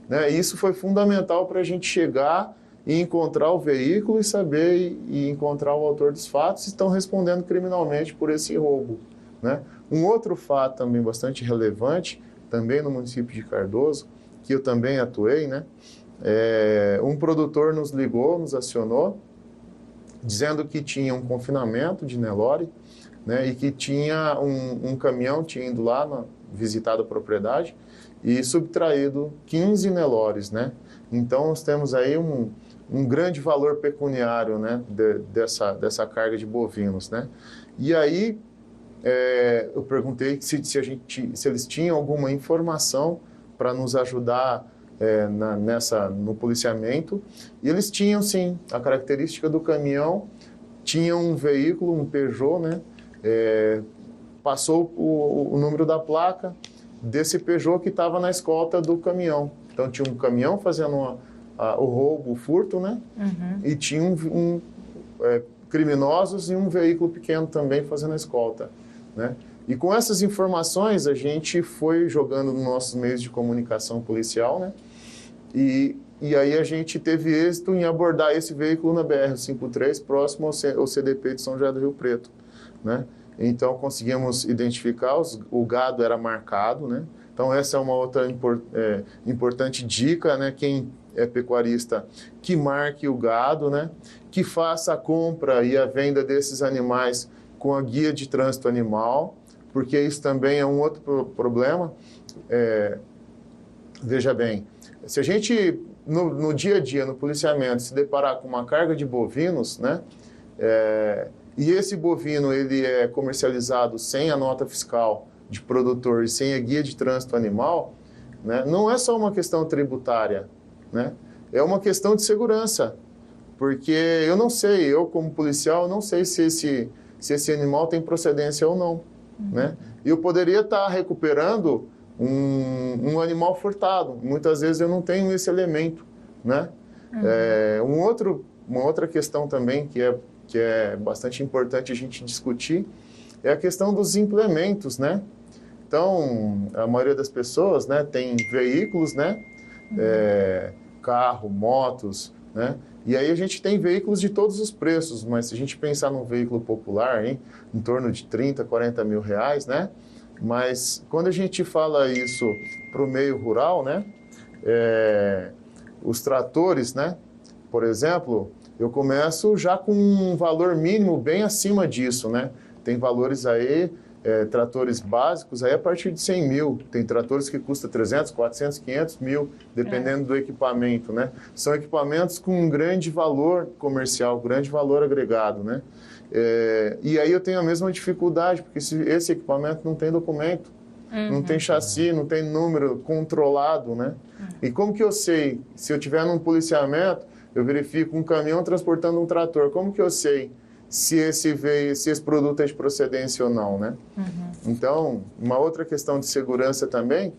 B: né? E isso foi fundamental para a gente chegar e encontrar o veículo e saber e encontrar o autor dos fatos e estão respondendo criminalmente por esse roubo, né? Um outro fato também bastante relevante, também no município de Cardoso, que eu também atuei, né? Um produtor nos ligou, nos acionou, dizendo que tinha um confinamento de Nelore, né? E que tinha um caminhão, tinha ido lá visitado a propriedade e subtraído 15 Nelores, né? Então, nós temos aí um grande valor pecuniário, né? dessa carga de bovinos, né? E aí, eu perguntei se eles tinham alguma informação para nos ajudar no policiamento, e eles tinham sim. A característica do caminhão tinha um veículo, um Peugeot, né? Passou o número da placa desse Peugeot que estava na escolta do caminhão. Então tinha um caminhão fazendo o roubo, o furto, né? E tinha criminosos e um veículo pequeno também fazendo a escolta, né? E com essas informações a gente foi jogando nos nossos meios de comunicação policial, né? E aí a gente teve êxito em abordar esse veículo na BR-153, próximo ao CDP de São José do Rio Preto, né? Então conseguimos identificar, o gado era marcado, né? Então essa é uma outra importante dica, né? Quem é pecuarista, que marque o gado, né? Que faça a compra e a venda desses animais com a guia de trânsito animal, porque isso também é um outro problema. Veja bem, se a gente, no dia a dia, no policiamento, se deparar com uma carga de bovinos, né? E esse bovino ele é comercializado sem a nota fiscal de produtor e sem a guia de trânsito animal, né? Não é só uma questão tributária, né? É uma questão de segurança, porque eu não sei, eu como policial, eu não sei se esse animal tem procedência ou não, né? E eu poderia estar recuperando um animal furtado. Muitas vezes eu não tenho esse elemento, né? Uma outra questão também que é bastante importante a gente discutir é a questão dos implementos, né? Então, a maioria das pessoas, né, tem veículos, né? Carro, motos, né? E aí a gente tem veículos de todos os preços, mas se a gente pensar num veículo popular, hein, em torno de 30, 40 mil reais, né? Mas quando a gente fala isso para o meio rural, né? Os tratores, né? Por exemplo, eu começo já com um valor mínimo bem acima disso, né? Tem valores aí, tratores básicos aí a partir de 100 mil. Tem tratores que custam 300, 400, 500 mil, dependendo do equipamento, né? São equipamentos com um grande valor comercial, grande valor agregado, né? E aí eu tenho a mesma dificuldade, porque esse equipamento não tem documento, não tem chassi, não tem número controlado, né? E como que eu sei? Se eu tiver num policiamento, eu verifico um caminhão transportando um trator, como que eu sei se esse produto é de procedência ou não, né? Então, uma outra questão de segurança também,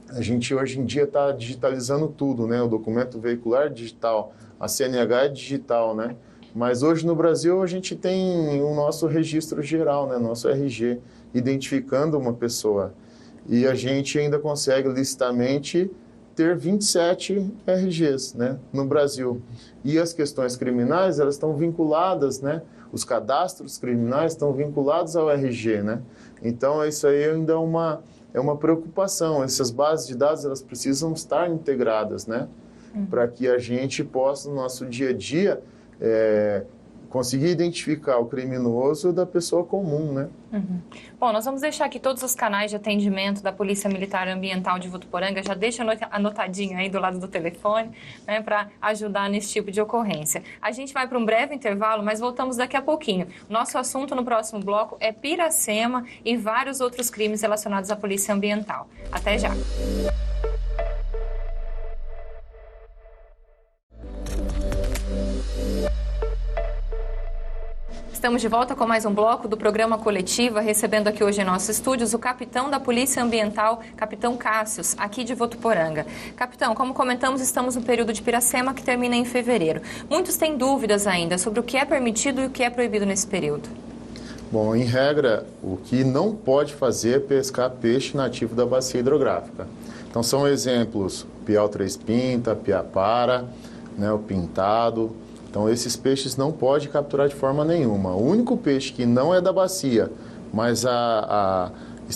B: a gente hoje em dia está digitalizando tudo, né? O documento veicular é digital, a CNH é digital, né? Mas hoje no Brasil a gente tem o nosso registro geral, né? Nosso RG, identificando uma pessoa. E a gente ainda consegue licitamente ter 27 RGs, né, no Brasil. E as questões criminais, elas estão vinculadas, né, os cadastros criminais estão vinculados ao RG, né. Então, isso aí ainda é uma preocupação. Essas bases de dados, elas precisam estar integradas, né, para que a gente possa, no nosso dia a dia, conseguir identificar o criminoso da pessoa comum, né?
A: Bom, nós vamos deixar aqui todos os canais de atendimento da Polícia Militar Ambiental de Votuporanga, já deixa anotadinho aí do lado do telefone, né, para ajudar nesse tipo de ocorrência. A gente vai para um breve intervalo, mas voltamos daqui a pouquinho. Nosso assunto no próximo bloco é Piracema e vários outros crimes relacionados à Polícia Ambiental. Até já! Estamos de volta com mais um bloco do programa Coletiva, recebendo aqui hoje em nossos estúdios o capitão da Polícia Ambiental, capitão Cássius, aqui de Votuporanga. Capitão, como comentamos, estamos no período de Piracema, que termina em fevereiro. Muitos têm dúvidas ainda sobre o que é permitido e o que é proibido nesse período.
B: Bom, em regra, o que não pode fazer é pescar peixe nativo da bacia hidrográfica. Então, são exemplos, piau três pinta, piapara, né, o pintado. Então, esses peixes não pode capturar de forma nenhuma. O único peixe que não é da bacia, mas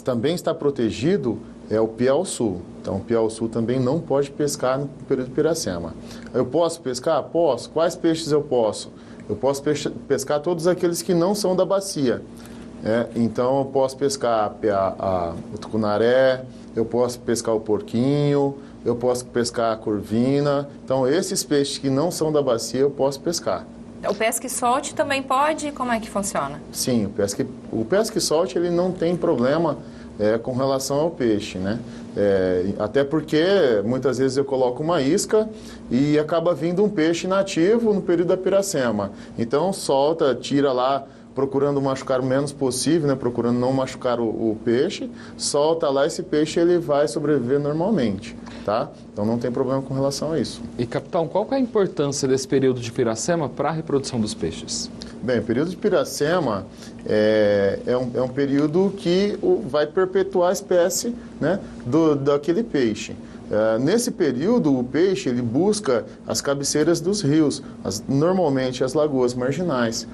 B: também está protegido, é o piau-sul. Então, o piau-sul também não pode pescar no período de Piracema. Eu posso pescar? Posso. Quais peixes eu posso? Eu posso pescar todos aqueles que não são da bacia. Então, eu posso pescar o tucunaré, eu posso pescar o porquinho, eu posso pescar a corvina. Então, esses peixes que não são da bacia, eu posso pescar.
A: O pesca e solte também pode? Como é que funciona?
B: Sim, o pesca e solte, ele não tem problema com relação ao peixe, né? Até porque, muitas vezes, eu coloco uma isca e acaba vindo um peixe nativo no período da Piracema. Então, solta, tira lá, procurando machucar o menos possível, né? Procurando não machucar o peixe, solta lá, esse peixe ele vai sobreviver normalmente, tá? Então não tem problema com relação a isso.
C: E, capitão, qual que é a importância desse período de Piracema para a reprodução dos peixes?
B: Bem, o período de Piracema é um período que vai perpetuar a espécie, né, daquele peixe. Nesse período, o peixe ele busca as cabeceiras dos rios, normalmente as lagoas marginais.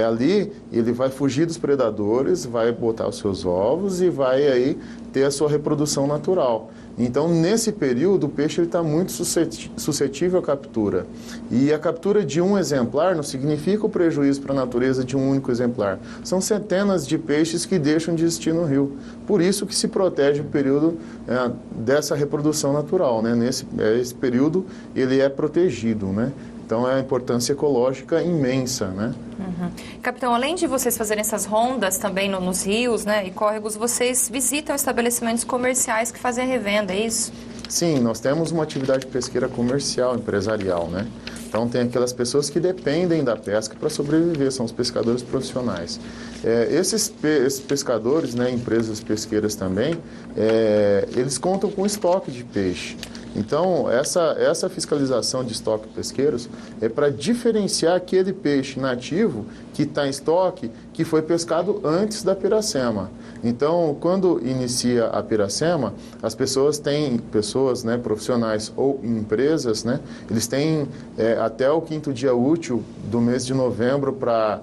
B: Ali ele vai fugir dos predadores, vai botar os seus ovos e vai aí ter a sua reprodução natural. Então, nesse período, o peixe está muito suscetível à captura. E a captura de um exemplar não significa o prejuízo para a natureza de um único exemplar. São centenas de peixes que deixam de existir no rio. Por isso que se protege o período dessa reprodução natural, né? Esse período ele é protegido, né? Então, é a importância ecológica imensa, né?
A: Capitão, além de vocês fazerem essas rondas também nos rios, né, e córregos, vocês visitam estabelecimentos comerciais que fazem a revenda, é isso?
B: Sim, nós temos uma atividade pesqueira comercial, empresarial, né? Então, tem aquelas pessoas que dependem da pesca para sobreviver, são os pescadores profissionais. Esses pescadores, né, empresas pesqueiras também, eles contam com estoque de peixe. Então, essa fiscalização de estoque pesqueiros é para diferenciar aquele peixe nativo que está em estoque, que foi pescado antes da piracema. Então, quando inicia a piracema, as pessoas têm, né, profissionais ou empresas, né, eles têm até o 5º dia útil do mês de novembro para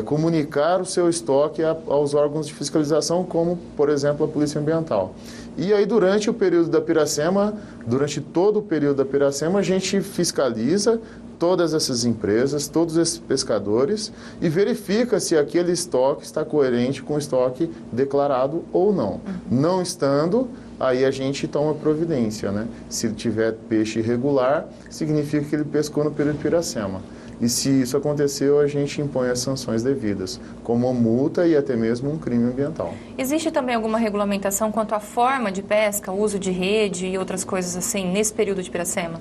B: comunicar o seu estoque aos órgãos de fiscalização, como, por exemplo, a Polícia Ambiental. E aí, durante o período da piracema, durante todo o período da piracema, a gente fiscaliza todas essas empresas, todos esses pescadores e verifica se aquele estoque está coerente com o estoque declarado ou não. Não estando, aí a gente toma providência, né? Se tiver peixe irregular, significa que ele pescou no período de piracema. E se isso aconteceu, a gente impõe as sanções devidas, como multa e até mesmo um crime ambiental.
A: Existe também alguma regulamentação quanto à forma de pesca, uso de rede e outras coisas assim, nesse período de piracema?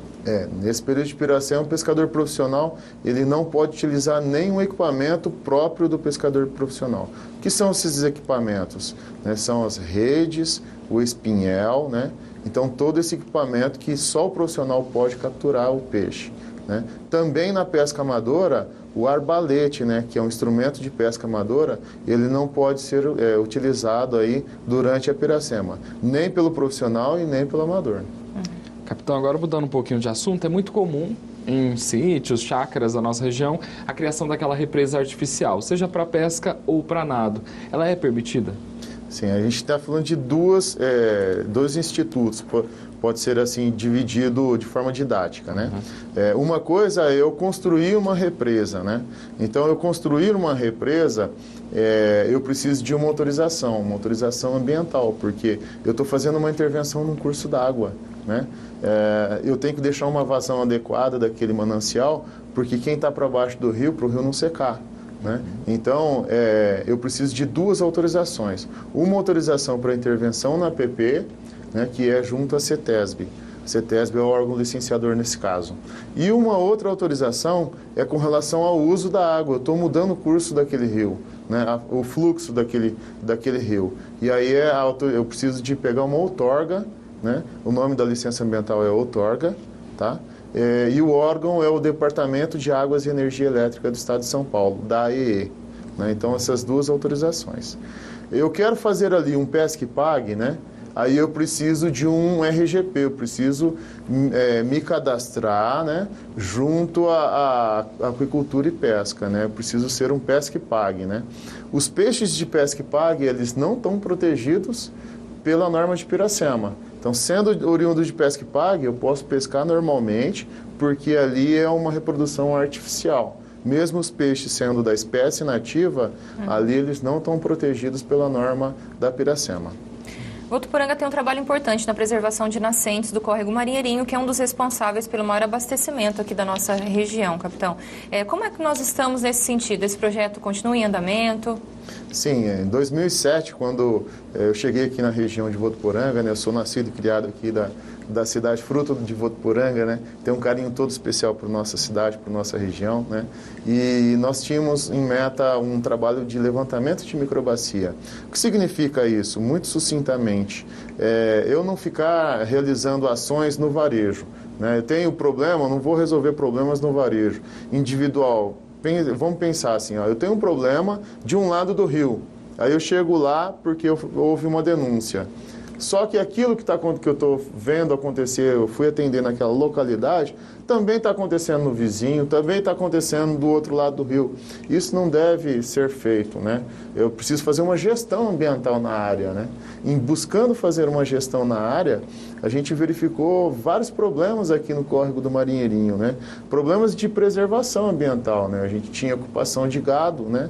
B: Nesse período de piracema, o pescador profissional, ele não pode utilizar nenhum equipamento próprio do pescador profissional. O que são esses equipamentos? São as redes, o espinhel, né? Então, todo esse equipamento que só o profissional pode capturar o peixe. Né? Também na pesca amadora, o arbalete, né, que é um instrumento de pesca amadora, ele não pode ser utilizado aí durante a piracema, nem pelo profissional e nem pelo amador.
C: Capitão, agora mudando um pouquinho de assunto, é muito comum em sítios, chácaras da nossa região, a criação daquela represa artificial, seja para pesca ou para nado. Ela é permitida?
B: Sim, a gente está falando de dois institutos, pode ser assim dividido de forma didática, né? Uma coisa é eu construir uma represa, né? Então, eu construir uma represa, eu preciso de uma autorização ambiental, porque eu estou fazendo uma intervenção num curso d'água, né? Eu tenho que deixar uma vazão adequada daquele manancial, porque quem está para baixo do rio, para o rio não secar. Né? Então, eu preciso de duas autorizações. Uma autorização para intervenção na APP, né, que é junto à CETESB. A CETESB é o órgão licenciador nesse caso. E uma outra autorização é com relação ao uso da água. Eu estou mudando o curso daquele rio, né, o fluxo daquele rio. E aí eu preciso de pegar uma outorga, né? O nome da licença ambiental é outorga, tá? E o órgão é o Departamento de Águas e Energia Elétrica do Estado de São Paulo, da AEE. Né? Então, essas duas autorizações. Eu quero fazer ali um pesca e pague, né? Aí eu preciso de um RGP, eu preciso me cadastrar, né? Junto à aquicultura e pesca, né? Eu preciso ser um pesca e pague, né? Os peixes de pesca e pague, eles não estão protegidos pela norma de Piracema. Então, sendo oriundo de pesca e pague, eu posso pescar normalmente, porque ali é uma reprodução artificial. Mesmo os peixes sendo da espécie nativa, ali eles não estão protegidos pela norma da Piracema.
A: Votuporanga tem um trabalho importante na preservação de nascentes do córrego Marinheirinho, que é um dos responsáveis pelo maior abastecimento aqui da nossa região, capitão. Como é que nós estamos nesse sentido? Esse projeto continua em andamento?
B: Sim, em 2007, quando eu cheguei aqui na região de Votuporanga, né, eu sou nascido e criado aqui da cidade, fruto de Votuporanga, né, tenho um carinho todo especial por nossa cidade, por nossa região, né, e nós tínhamos em meta um trabalho de levantamento de microbacia. O que significa isso? Muito sucintamente, eu não ficar realizando ações no varejo, né, eu tenho problema, não vou resolver problemas no varejo individual. Vamos pensar assim, eu tenho um problema de um lado do rio, aí eu chego lá porque houve uma denúncia. Só que aquilo que eu estou vendo acontecer, eu fui atender naquela localidade, também está acontecendo no vizinho, também está acontecendo do outro lado do rio. Isso não deve ser feito, né? Eu preciso fazer uma gestão ambiental na área, né? Em buscando fazer uma gestão na área, a gente verificou vários problemas aqui no córrego do Marinheirinho, né? Problemas de preservação ambiental, né? A gente tinha ocupação de gado, né?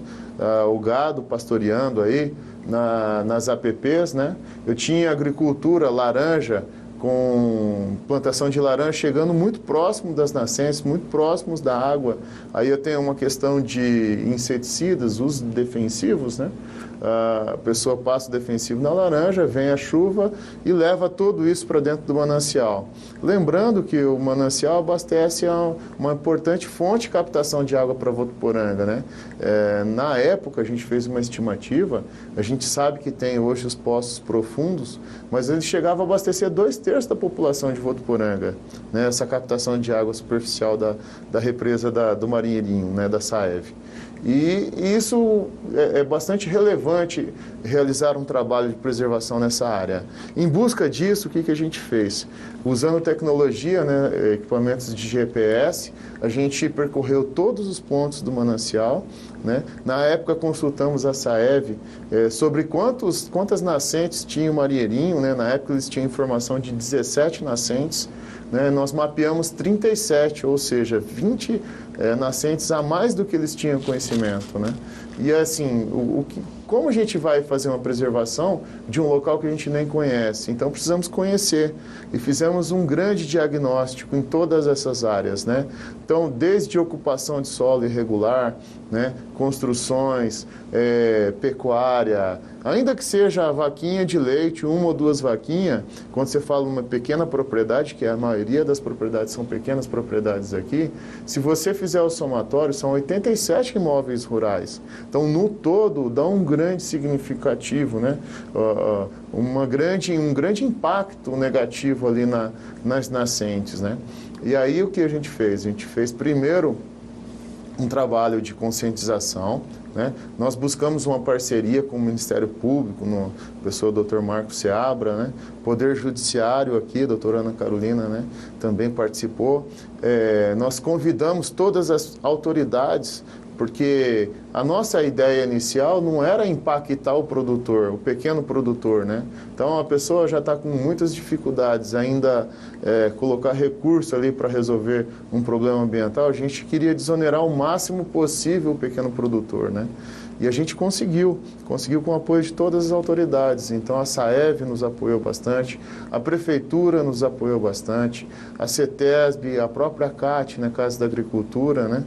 B: O gado pastoreando aí nas APPs, né? Eu tinha agricultura laranja, com plantação de laranja chegando muito próximo das nascentes, muito próximos da água. Aí eu tenho uma questão de inseticidas, uso defensivos, né? A pessoa passa o defensivo na laranja, vem a chuva e leva tudo isso para dentro do manancial. Lembrando que o manancial abastece uma importante fonte de captação de água para Votuporanga, né? Na época, a gente fez uma estimativa, a gente sabe que tem hoje os poços profundos, mas ele chegava a abastecer 2/3 1/3 da população de Votuporanga, né, essa captação de água superficial da represa do Marinheirinho, né, da SAEV. E isso é bastante relevante, realizar um trabalho de preservação nessa área. Em busca disso, o que a gente fez? Usando tecnologia, né, equipamentos de GPS, a gente percorreu todos os pontos do manancial, né? Na época consultamos a SAEV sobre quantas nascentes tinha o Marinheirinho, né? Na época eles tinham informação de 17 nascentes, né? Nós mapeamos 37, ou seja, 20 nascentes a mais do que eles tinham conhecimento, né? E assim, como a gente vai fazer uma preservação de um local que a gente nem conhece? Então precisamos conhecer e fizemos um grande diagnóstico em todas essas áreas, né? Então, desde ocupação de solo irregular, né, construções, pecuária, ainda que seja a vaquinha de leite, 1 ou 2 vaquinhas, quando você fala uma pequena propriedade, que a maioria das propriedades são pequenas propriedades aqui, se você fizer o somatório, são 87 imóveis rurais. Então, no todo, dá um grande significativo, né? Um grande impacto negativo ali nas nascentes, né? E aí, o que a gente fez? A gente fez primeiro um trabalho de conscientização, né? Nós buscamos uma parceria com o Ministério Público, pessoa do Dr. Marcos Seabra, né? Poder Judiciário aqui, a doutora Ana Carolina, né, também participou. Nós convidamos todas as autoridades, porque a nossa ideia inicial não era impactar o produtor, o pequeno produtor, né? Então, a pessoa já está com muitas dificuldades, ainda colocar recurso ali para resolver um problema ambiental, a gente queria desonerar o máximo possível o pequeno produtor, né? E a gente conseguiu com o apoio de todas as autoridades. Então, a SAEV nos apoiou bastante, a Prefeitura nos apoiou bastante, a CETESB, a própria CAT, né, Casa da Agricultura, né,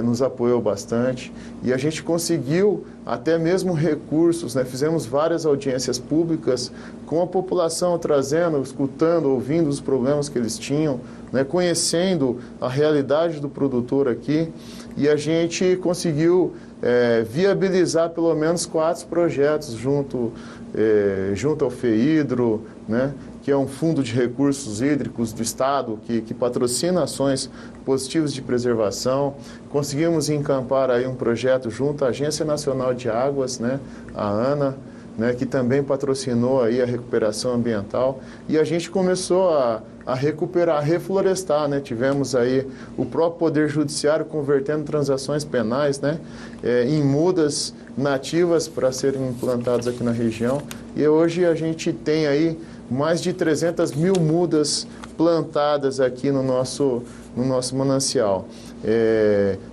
B: nos apoiou bastante. E a gente conseguiu até mesmo recursos, né, fizemos várias audiências públicas com a população, trazendo, escutando, ouvindo os problemas que eles tinham, né, conhecendo a realidade do produtor aqui. E a gente conseguiu viabilizar pelo menos 4 projetos junto ao FEIDRO, né, que é um fundo de recursos hídricos do Estado que patrocina ações positivas de preservação. Conseguimos encampar aí um projeto junto à Agência Nacional de Águas, né, a ANA, né, que também patrocinou aí a recuperação ambiental, e a gente começou a recuperar, a reflorestar, né? Tivemos aí o próprio Poder Judiciário convertendo transações penais, né, em mudas nativas para serem implantadas aqui na região, e hoje a gente tem aí mais de 300 mil mudas plantadas aqui no nosso manancial.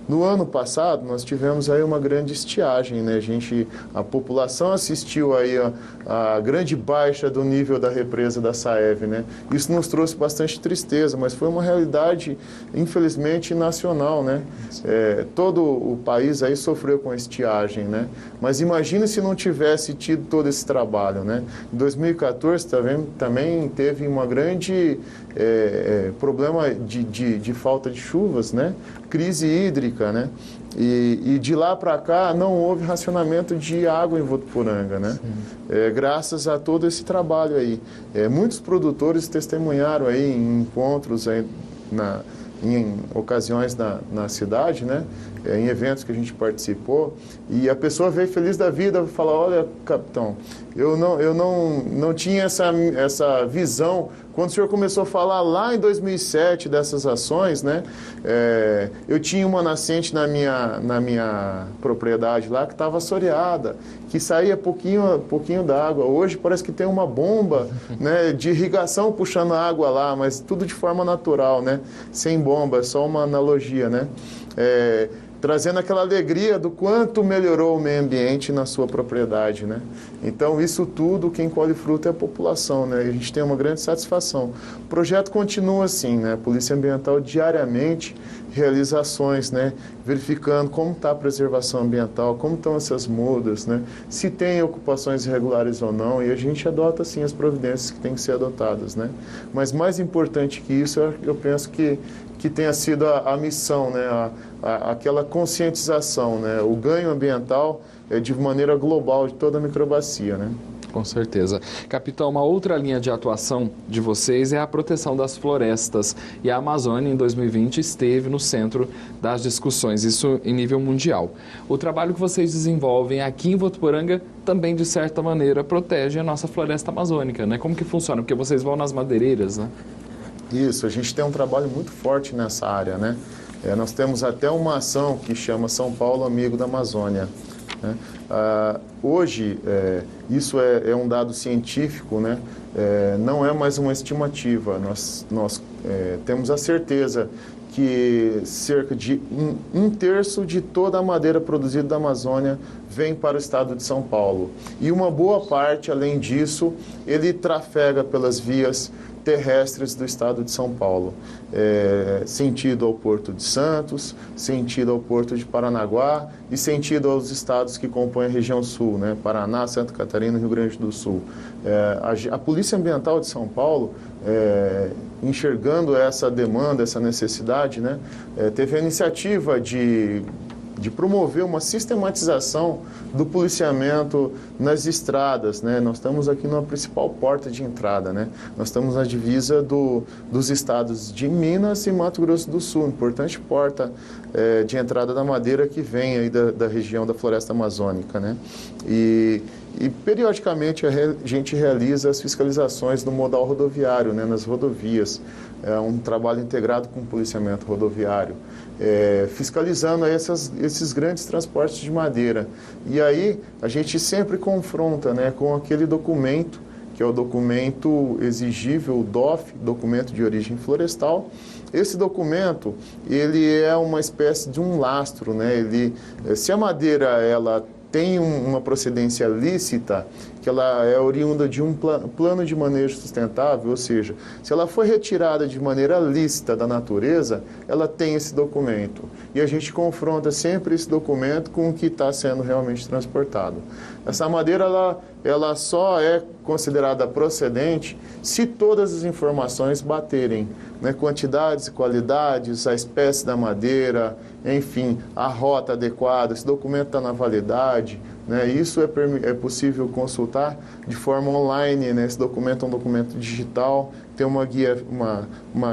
B: No ano passado, nós tivemos aí uma grande estiagem, né? A população assistiu aí a grande baixa do nível da represa da SAEV, né? Isso nos trouxe bastante tristeza, mas foi uma realidade, infelizmente, nacional, né? Todo o país aí sofreu com a estiagem, né? Mas imagine se não tivesse tido todo esse trabalho, né? Em 2014 também teve uma grande problema de falta de chuvas, né? Crise hídrica, né? E de lá para cá não houve racionamento de água em Votuporanga, né? Graças a todo esse trabalho aí. Muitos produtores testemunharam aí em encontros aí em ocasiões na cidade, né? Em eventos que a gente participou, e a pessoa veio feliz da vida e fala: olha, capitão, eu não tinha essa visão. Quando o senhor começou a falar lá em 2007 dessas ações, né, eu tinha uma nascente na minha propriedade lá que estava assoreada, que saía pouquinho d'água. Hoje parece que tem uma bomba, né, de irrigação puxando a água lá, mas tudo de forma natural, né, sem bomba, é só uma analogia, né? Trazendo aquela alegria do quanto melhorou o meio ambiente na sua propriedade, né? Então, isso tudo, quem colhe fruto é a população, né? E a gente tem uma grande satisfação. O projeto continua assim, né? A Polícia Ambiental diariamente realiza ações, né? Verificando como está a preservação ambiental, como estão essas mudas, né? Se tem ocupações irregulares ou não, e a gente adota, sim, as providências que têm que ser adotadas, né? Mas mais importante que isso, eu penso que tenha sido a missão, né? Aquela conscientização, né? O ganho ambiental de maneira global de toda a microbacia, né?
C: Com certeza. Capitão, uma outra linha de atuação de vocês é a proteção das florestas. E a Amazônia, em 2020, esteve no centro das discussões, isso em nível mundial. O trabalho que vocês desenvolvem aqui em Votuporanga também, de certa maneira, protege a nossa floresta amazônica, né? Como que funciona? Porque vocês vão nas madeireiras, né?
B: Isso, a gente tem um trabalho muito forte nessa área, né? Nós temos até uma ação que chama São Paulo Amigo da Amazônia, né? Hoje, isso é um dado científico, né? Não é mais uma estimativa. Nós temos a certeza que cerca de um terço de toda a madeira produzida da Amazônia vem para o estado de São Paulo. E uma boa parte, além disso, ele trafega pelas vias terrestres do estado de São Paulo, sentido ao Porto de Santos, sentido ao Porto de Paranaguá e sentido aos estados que compõem a região sul, né? Paraná, Santa Catarina e Rio Grande do Sul. A Polícia Ambiental de São Paulo, enxergando essa demanda, essa necessidade, né? Teve a iniciativa de promover uma sistematização do policiamento nas estradas, né? Nós estamos aqui na principal porta de entrada, né? Nós estamos na divisa dos estados de Minas e Mato Grosso do Sul, importante porta de entrada da madeira que vem aí da região da floresta amazônica, né? E periodicamente a gente realiza as fiscalizações do modal rodoviário, né, nas rodovias. É um trabalho integrado com o policiamento rodoviário, fiscalizando esses grandes transportes de madeira. E aí a gente sempre confronta, né, com aquele documento, que é o documento exigível, o DOF, documento de origem florestal. Esse documento, ele é uma espécie de um lastro, né? Se a madeira ela tem uma procedência lícita, que ela é oriunda de um plano de manejo sustentável, ou seja, se ela foi retirada de maneira lícita da natureza, ela tem esse documento. E a gente confronta sempre esse documento com o que está sendo realmente transportado. Essa madeira, ela só é considerada procedente se todas as informações baterem, né? Quantidades e qualidades, a espécie da madeira, enfim, a rota adequada, esse documento está na validade, né? Isso é possível consultar de forma online, né? Esse documento é um documento digital, tem uma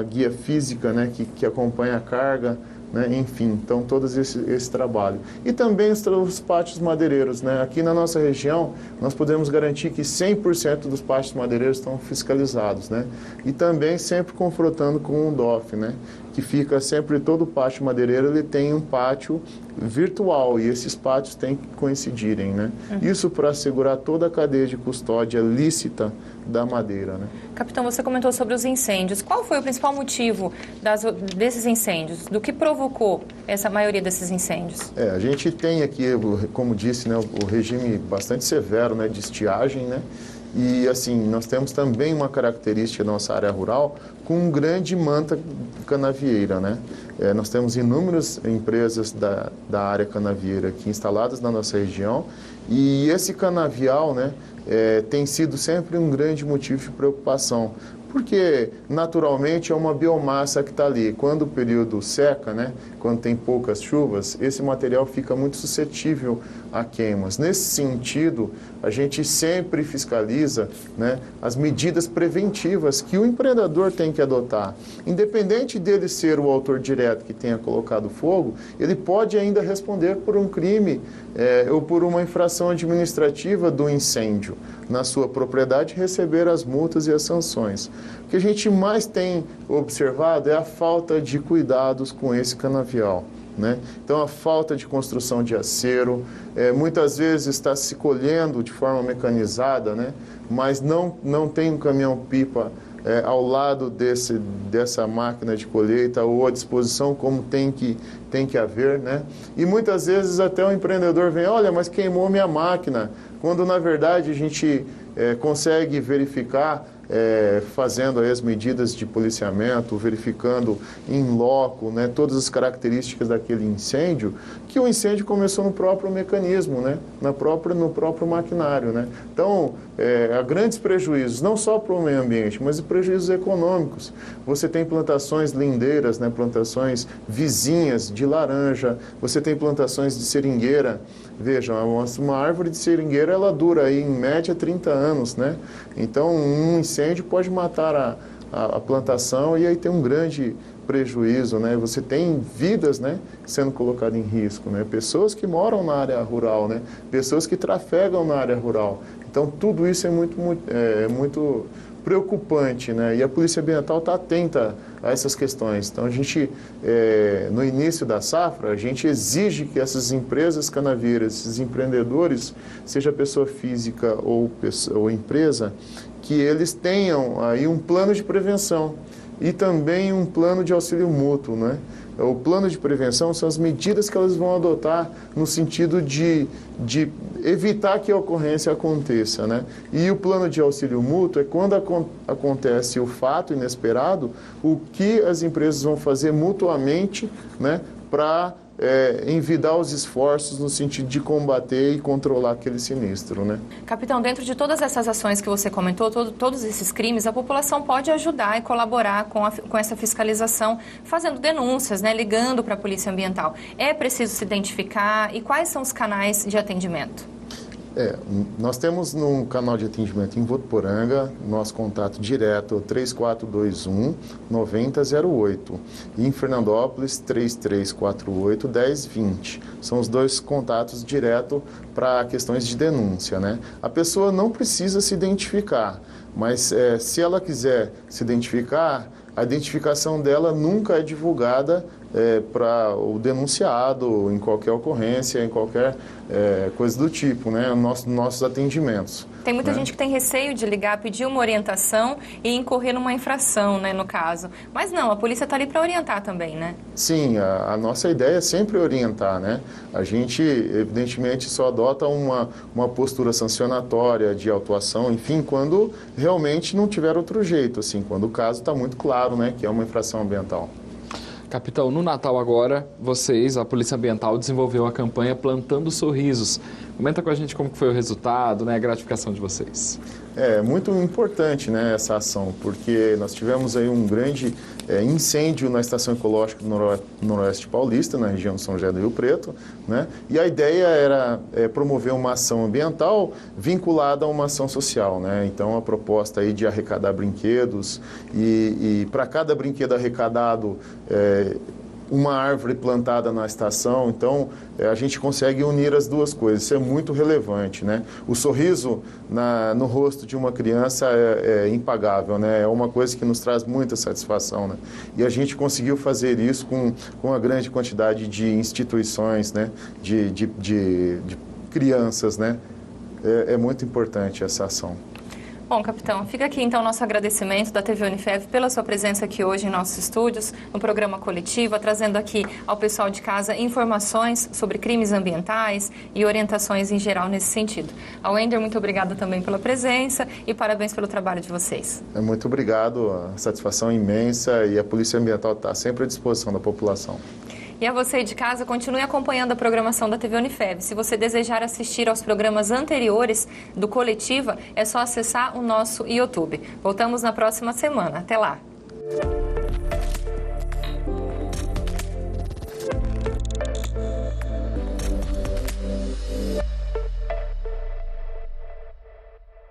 B: guia física, né? que acompanha a carga, né? Enfim, então todo esse trabalho. E também os pátios madeireiros, né? Aqui na nossa região, nós podemos garantir que 100% dos pátios madeireiros estão fiscalizados, né? E também sempre confrontando com o DOF, né? Que fica sempre, todo pátio madeireiro ele tem um pátio virtual e esses pátios têm que coincidirem, né? Isso para assegurar toda a cadeia de custódia lícita da madeira, né?
A: Capitão, você comentou sobre os incêndios. Qual foi o principal motivo desses incêndios? Do que provocou essa maioria desses incêndios?
B: A gente tem aqui, como disse, né, o regime bastante severo, né, de estiagem, né? E, assim, nós temos também uma característica da nossa área rural com grande manta canavieira, né? Nós temos inúmeras empresas da área canavieira aqui instaladas na nossa região e esse canavial, né, tem sido sempre um grande motivo de preocupação, porque naturalmente é uma biomassa que está ali. Quando o período seca, né, quando tem poucas chuvas, esse material fica muito suscetível a queimas. Nesse sentido, a gente sempre fiscaliza, né, as medidas preventivas que o empreendedor tem que adotar. Independente dele ser o autor direto que tenha colocado fogo, ele pode ainda responder por um crime ou por uma infração administrativa do incêndio na sua propriedade e receber as multas e as sanções. O que a gente mais tem observado é a falta de cuidados com esse canavial, né? Então, a falta de construção de acero, muitas vezes está se colhendo de forma mecanizada, né? Mas não tem um caminhão-pipa ao lado dessa máquina de colheita ou à disposição como tem que haver, né? E muitas vezes até o empreendedor vem, olha, mas queimou minha máquina, quando na verdade a gente consegue verificar fazendo as medidas de policiamento, verificando em loco, né, todas as características daquele incêndio, que o incêndio começou no próprio mecanismo, né, no próprio maquinário, né? Então, há grandes prejuízos, não só para o meio ambiente, mas prejuízos econômicos. Você tem plantações lindeiras, né, plantações vizinhas de laranja, você tem plantações de seringueira. Vejam, uma árvore de seringueira, ela dura aí, em média 30 anos, né? Então, um incêndio pode matar a plantação e aí tem um grande prejuízo, né? Você tem vidas, né, sendo colocadas em risco, né? Pessoas que moram na área rural, né? Pessoas que trafegam na área rural. Então, tudo isso é muito preocupante, né? E a Polícia Ambiental está atenta a essas questões. Então, a gente, no início da safra, a gente exige que essas empresas canavieiras, esses empreendedores, seja pessoa física ou empresa, que eles tenham aí um plano de prevenção e também um plano de auxílio mútuo, né? O plano de prevenção são as medidas que elas vão adotar no sentido de evitar que a ocorrência aconteça, né? E o plano de auxílio mútuo é quando acontece o fato inesperado, o que as empresas vão fazer mutuamente, né, para envidar os esforços no sentido de combater e controlar aquele sinistro, né?
A: Capitão, dentro de todas essas ações que você comentou, todos esses crimes, a população pode ajudar e colaborar com essa fiscalização, fazendo denúncias, né, ligando para a Polícia Ambiental. É preciso se identificar e quais são os canais de atendimento?
B: Nós temos no canal de atendimento em Votuporanga, nosso contato direto 3421-9008 e em Fernandópolis 3348-1020. São os dois contatos direto para questões de denúncia, né? A pessoa não precisa se identificar, mas se ela quiser se identificar, a identificação dela nunca é divulgada para o denunciado em qualquer ocorrência, em qualquer coisa do tipo, né? Nossos atendimentos.
A: Tem muita gente que tem receio de ligar, pedir uma orientação e incorrer numa infração, né, no caso. Mas não, a polícia está ali para orientar também, né?
B: Sim, a nossa ideia é sempre orientar, né? A gente, evidentemente, só adota uma postura sancionatória de autuação, enfim, quando realmente não tiver outro jeito, assim, quando o caso está muito claro, né, que é uma infração ambiental.
C: Capitão, no Natal agora, vocês, a Polícia Ambiental, desenvolveu a campanha Plantando Sorrisos. Comenta com a gente como que foi o resultado, né, a gratificação de vocês.
B: É muito importante, né, essa ação, porque nós tivemos aí um grande incêndio na Estação Ecológica do Noroeste Paulista, na região de São José do Rio Preto, né? E a ideia era promover uma ação ambiental vinculada a uma ação social, né? Então, a proposta aí de arrecadar brinquedos e para cada brinquedo arrecadado, uma árvore plantada na estação. Então, a gente consegue unir as duas coisas. Isso é muito relevante, né? O sorriso no rosto de uma criança é impagável, né? É uma coisa que nos traz muita satisfação, né? E a gente conseguiu fazer isso com uma grande quantidade de instituições, né? De crianças, né? É muito importante essa ação.
A: Bom, capitão, fica aqui então o nosso agradecimento da TV Unifev pela sua presença aqui hoje em nossos estúdios, no programa Coletiva, trazendo aqui ao pessoal de casa informações sobre crimes ambientais e orientações em geral nesse sentido. Ao Ender, muito obrigada também pela presença e parabéns pelo trabalho de vocês.
B: Muito obrigado, a satisfação é imensa e a Polícia Ambiental está sempre à disposição da população.
A: E a você de casa, continue acompanhando a programação da TV Unifev. Se você desejar assistir aos programas anteriores do Coletiva, é só acessar o nosso YouTube. Voltamos na próxima semana. Até lá!